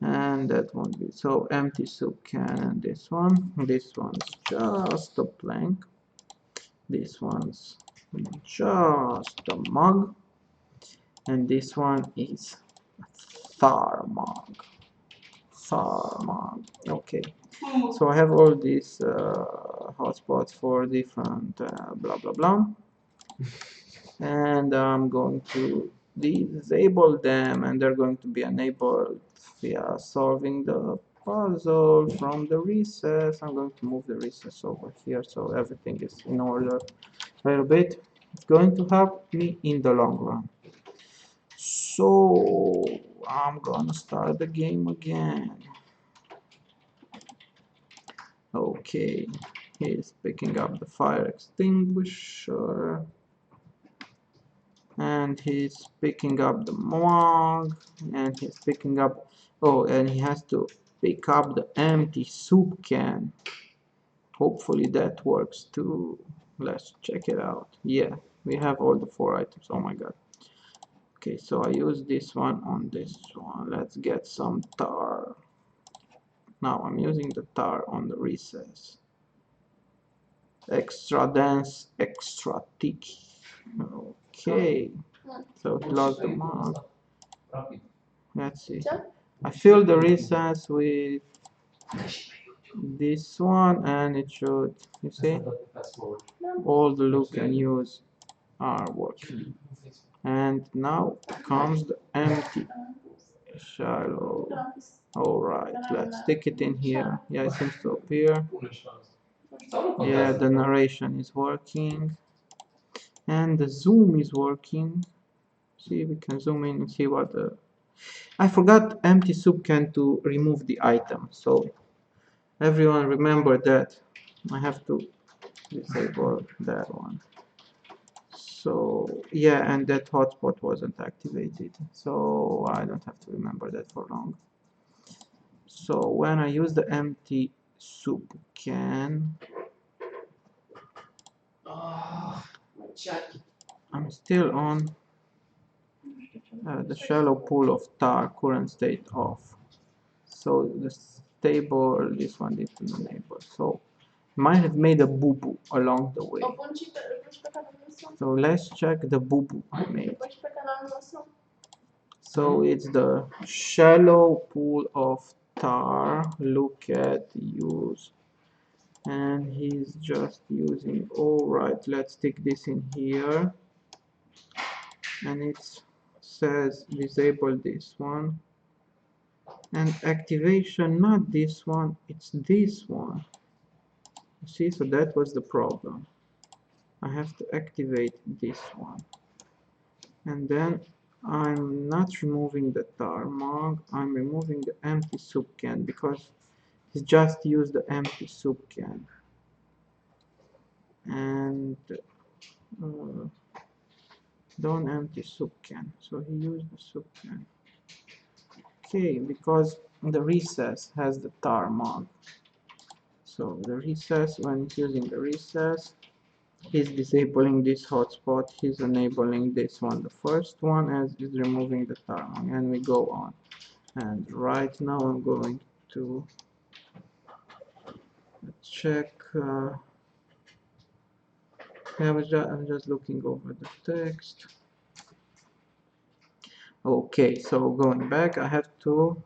and that won't be so. Empty soup can, and this one's just a blank, this one's just a mug, and this one is thar mug. Okay, so I have all these hotspots for different blah blah blah, and I'm going to disable them, and they're going to be enabled via solving the puzzle from the recess. I'm going to move the recess over here so everything is in order a little bit. It's going to help me in the long run. So I'm gonna start the game again. Okay, he's picking up the fire extinguisher, and he's picking up the mug, and he's picking up, oh, and he has to pick up the empty soup can. Hopefully that works too. Let's check it out. Yeah, we have all the 4 items. Oh my god. Okay, so I use this one on this one. Let's get some tar. Now I'm using the tar on the recess. Extra dense, extra thick. Okay, so he lost the mark. Let's see. I fill the recess with this one, and it should, you see, all the look and use are working. And now comes the empty shallow. Alright, let's stick it in here. Yeah, it seems to appear. Yeah, the narration is working. And the zoom is working. See, we can zoom in and see what the... I forgot empty soup can to remove the item. So everyone remember that. I have to disable that one. So yeah, and that hotspot wasn't activated. So I don't have to remember that for long. So when I use the empty soup can, I'm still on the shallow pool of tar, current state off. So the stable, this one didn't enable. So might have made a boo-boo along the way. So let's check the boo-boo I made. So it's the shallow pool of tar. Look at use, and he's just using. All right, let's stick this in here, and it says disable this one, and activation not this one, it's this one. You see, so that was the problem. I have to activate this one, and then I'm not removing the tar mug, I'm removing the empty soup can, because he just used the empty soup can. And don't empty soup can, so he used the soup can. Okay, because the recess has the tar mug, so the recess, when he's using the recess, he's disabling this hotspot, he's enabling this one, the first one, as is removing the tar mug, and we go on. And right now I'm going to check. I'm just looking over the text. Okay, so going back, I have to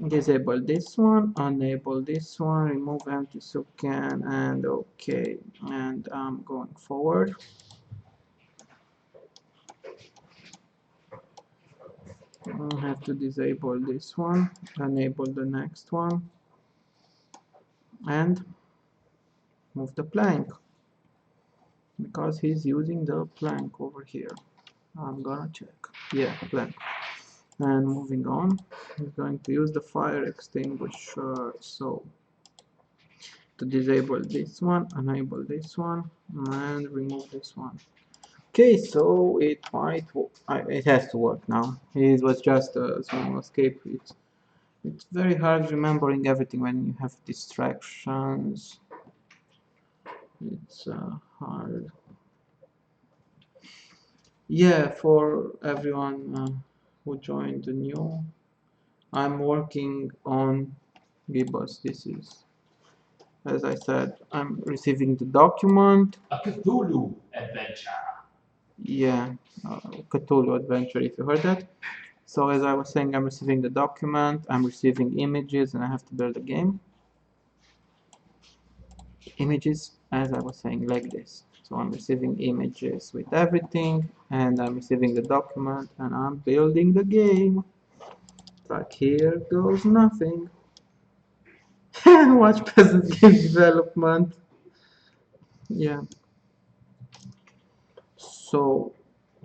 disable this one, enable this one, remove empty soup can, and okay, and I'm going forward. I have to disable this one, enable the next one, and move the plank, because he's using the plank over here. I'm gonna check. Yeah, plank. And moving on, he's going to use the fire extinguisher. So to disable this one, enable this one, and remove this one. Okay, so it might it has to work now. It was just a small escape. It's very hard remembering everything when you have distractions. It's hard. Yeah, for everyone who joined the new, I'm working on Gibbous. This is, as I said, I'm receiving the document. A Cthulhu adventure. Yeah, Cthulhu Adventure, if you heard that. So as I was saying, I'm receiving the document, I'm receiving images, and I have to build a game. Images, as I was saying, like this. So I'm receiving images with everything, and I'm receiving the document, and I'm building the game. Like here goes nothing. Watch Peasant Game Development. Yeah. So,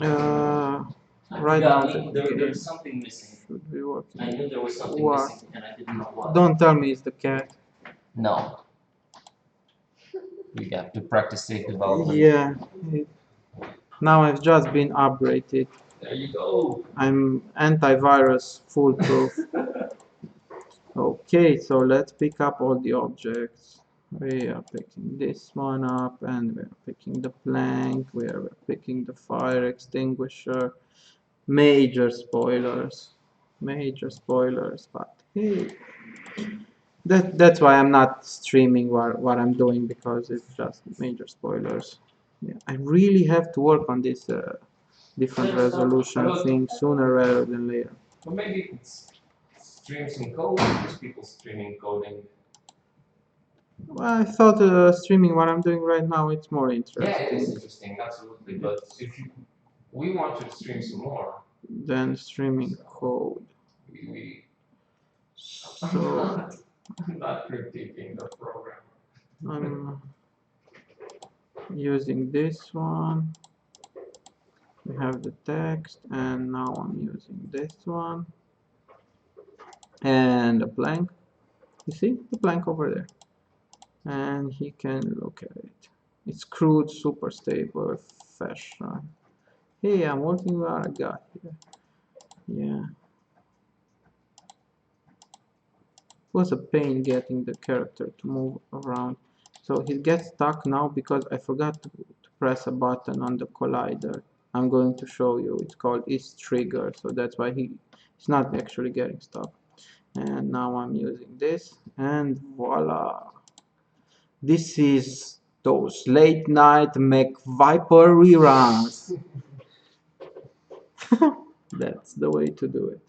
right now the game There's something missing. should be working. I knew there was something What? missing, and I didn't know what. Don't tell me it's the cat. No. We have to practice safe development. Yeah. Now I've just been upgraded. There you go. I'm antivirus foolproof. Okay, so let's pick up all the objects. We are picking this one up, and we're picking the plank, we're picking the fire extinguisher. Major spoilers. Major spoilers, but hey. That's why I'm not streaming what I'm doing, because it's just major spoilers. Yeah, I really have to work on this different resolution thing sooner rather than later. Or maybe you could stream some code. There's people streaming coding. Well, I thought streaming what I'm doing right now, it's more Yeah, it is interesting interesting, absolutely. But if we want to stream some more, than streaming code. we So I'm not critiquing the program. I'm using this one. We have the text, and now I'm using this one. And a plank. You see the plank over there? And he can look at it. It's crude, super stable fashion. Hey, I'm working what I got here. Yeah. It was a pain getting the character to move around. So he gets stuck now because I forgot to press a button on the collider. I'm going to show you. It's called is trigger, so that's why he's not actually getting stuck. And now I'm using this, and voila. This is those late night McViper reruns. That's the way to do it.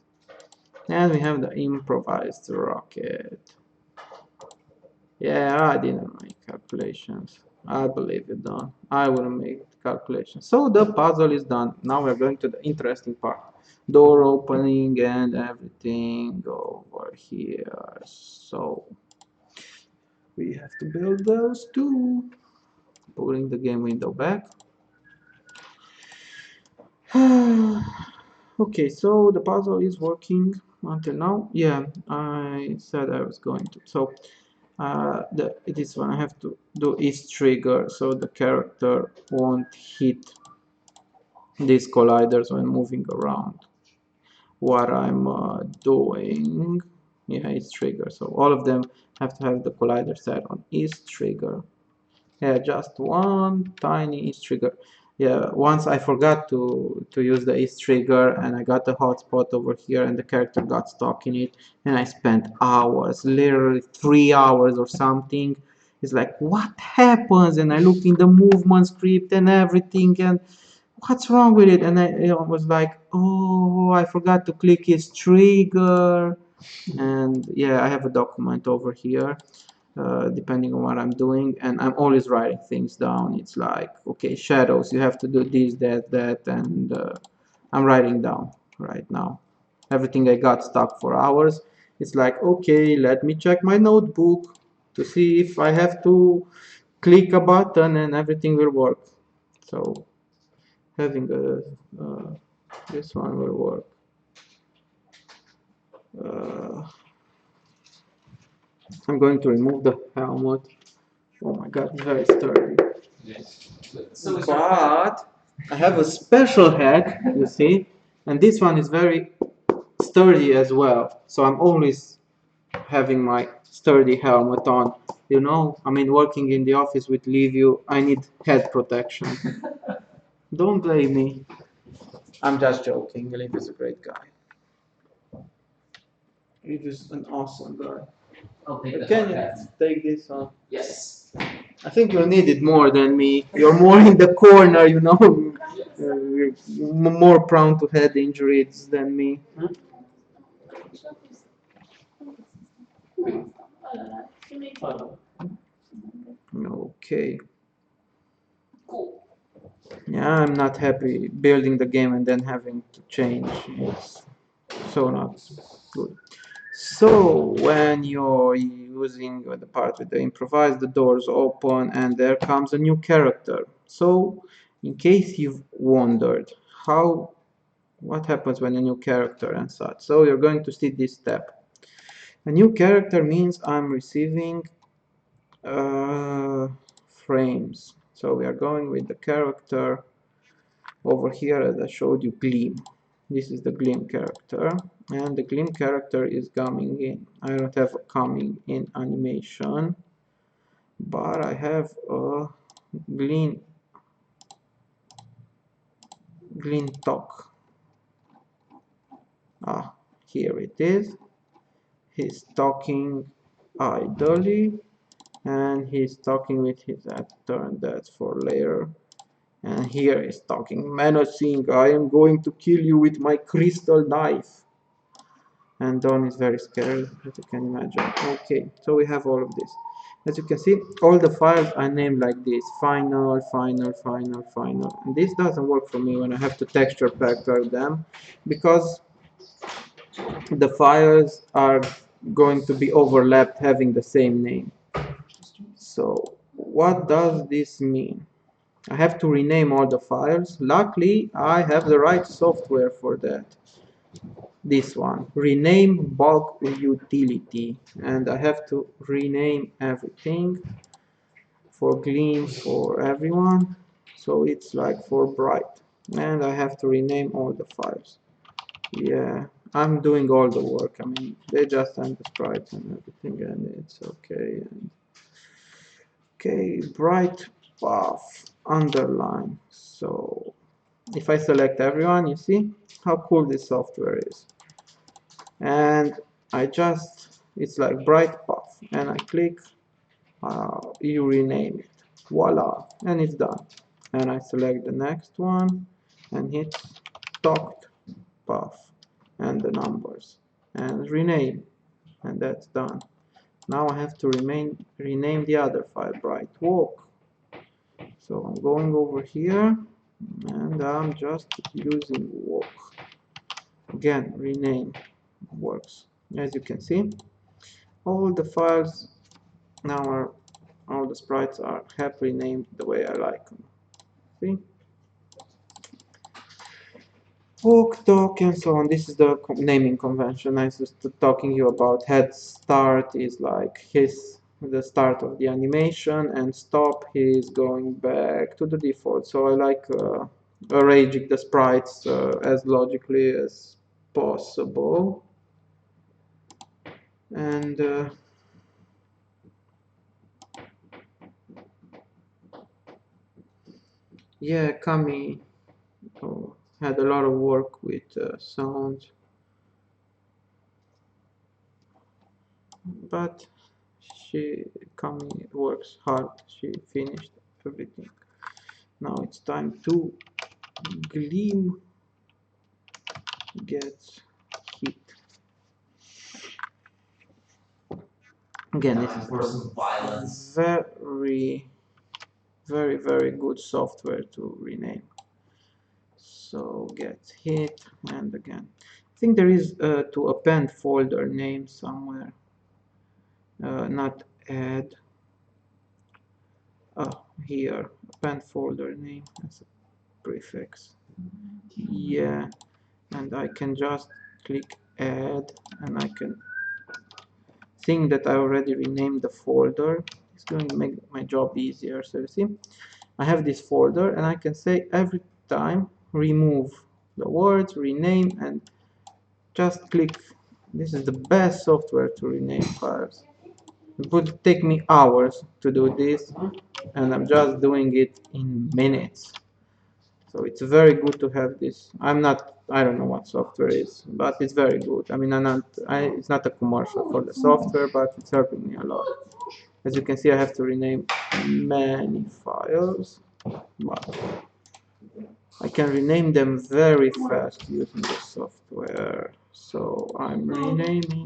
And we have the improvised rocket. Yeah, I didn't make calculations. I believe you done. I wouldn't make calculations. So the puzzle is done. Now we're going to the interesting part. Door opening and everything over here. So we have to build those two. Pulling the game window back. Okay, so the puzzle is working until now. Yeah, I said I was going to. So this one I have to do is trigger, so the character won't hit these colliders when moving around. What I'm doing, yeah, is trigger. So all of them have to have the collider set on is trigger. Yeah, just one tiny is trigger. Yeah, once I forgot to use the is trigger, and I got the hotspot over here, and the character got stuck in it, and I spent hours, literally 3 hours or something. It's like, what happens? And I look in the movement script and everything, and what's wrong with it? And I was like, oh, I forgot to click his trigger. And yeah, I have a document over here. Depending on what I'm doing, and I'm always writing things down. It's like, okay, shadows, you have to do this, that, and I'm writing down right now everything I got stuck for hours. It's like, okay, let me check my notebook to see if I have to click a button and everything will work. So having this one will work. I'm going to remove the helmet. Oh my god, it's very sturdy. Yes. So But I have a special hat, you see, and this one is very sturdy as well. So I'm always having my sturdy helmet on. You know, I mean, working in the office with Liviu, I need head protection. Don't blame me. I'm just joking. Liv is a great guy. Liv is an awesome guy. I'll take the Can hard you hat. take this on? Yes. I think you'll need it more than me. You're more in the corner, you know. You're more prone to head injuries than me. Okay. Cool. Yeah, I'm not happy building the game and then having to change. It's so not good. So when you're using the part with the improvise, the doors open and there comes a new character. So in case you've wondered how what happens when a new character and such, so you're going to see this step. A new character means I'm receiving frames. So we are going with the character over here as I showed you, Gleam. This is the Gleam character, and the Gleam character is coming in. I don't have a coming in animation, but I have a Gleam talk. Here it is. He's talking idly, and he's talking with his actor, and that's for later. And here he's talking menacing. I am going to kill you with my crystal knife. And Dawn is very scared, as you can imagine. Okay, so we have all of this. As you can see, all the files are named like this: final, final, final, final. And this doesn't work for me when I have to texture packer them, because the files are going to be overlapped having the same name. So what does this mean? I have to rename all the files. Luckily, I have the right software for that. This one, rename bulk utility, and I have to rename everything for Gleam, for everyone, so it's like for Bright, and I have to rename all the files. Yeah, I'm doing all the work. I mean, they just send the sprites and everything, and it's okay. And okay, Bright path underline. So if I select everyone, you see how cool this software is. And it's like bright path, and I click, you rename it, voila, and it's done. And I select the next one and hit talked path and the numbers and rename, and that's done. Now I have to rename the other file, bright walk. So I'm going over here and I'm just using walk. Again, rename works. As you can see, all the files now are, all the sprites are happily named the way I like them. See? Walk, talk, and so on. This is the naming convention I was talking you about. Head start is like the start of the animation, and stop is going back to the default. So I like arranging the sprites as logically as possible. And yeah, Kami had a lot of work with sound, but Kami works hard. She finished everything. Now it's time to Gleam gets hit. Again, this is Violence. very, very, very good software to rename. So gets hit, and again, I think there is to append folder name somewhere, not add. Oh, here, append folder name as a prefix. Yeah, and I can just click add, and I can think that I already renamed the folder. It's going to make my job easier. So you see, I have this folder, and I can say every time remove the words, rename, and just click. This is the best software to rename files. It would take me hours to do this, and I'm just doing it in minutes. So it's very good to have this. I don't know what software is, but it's very good. I mean, it's not a commercial for the software, but it's helping me a lot. As you can see, I have to rename many files, but I can rename them very fast using the software. So I'm renaming.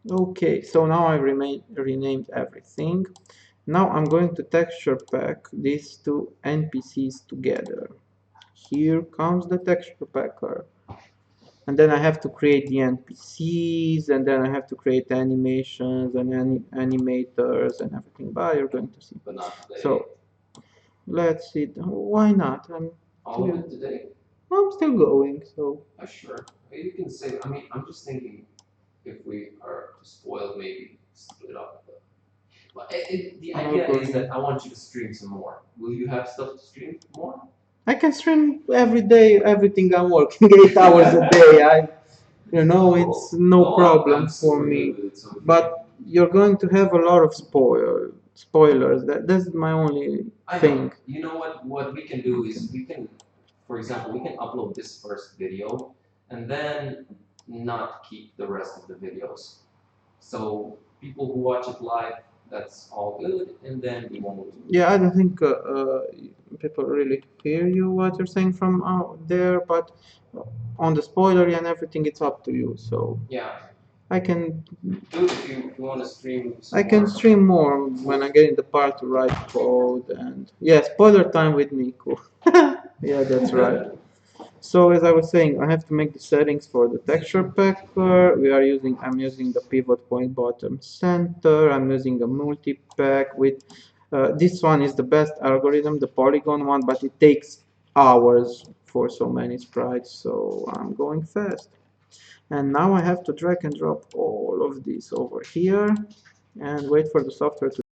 Okay, so now I renamed everything. Now I'm going to texture pack these two NPCs together. Here comes the texture packer. And then I have to create the NPCs, and then I have to create animations and animators and everything. But you're going to see. But not today. So let's see. Why not? All of it today? I'm still going. So Sure. You can say. I mean, I'm just thinking if we are spoiled, maybe split up. But the idea is that I want you to stream some more. Will you have stuff to stream more? I can stream every day everything I'm working 8 hours a day. It's no problem for me. But you're going to have a lot of spoilers. That's my only thing. You know what? What we can do is we can, for example, we can upload this first video and then not keep the rest of the videos. So people who watch it live, that's all good, and then we won't. Yeah, I don't think people really hear you what you're saying from out there, but on the spoiler and everything, it's up to you. So Yeah. I can Do it if you want to stream. I can stream more when I get in the part to write code and yeah, spoiler time with Nicu. Yeah, that's right. So as I was saying, I have to make the settings for the texture packer. I'm using the pivot point bottom center. I'm using a multi-pack with, this one is the best algorithm, the polygon one, but it takes hours for so many sprites, so I'm going fast. And now I have to drag and drop all of these over here and wait for the software to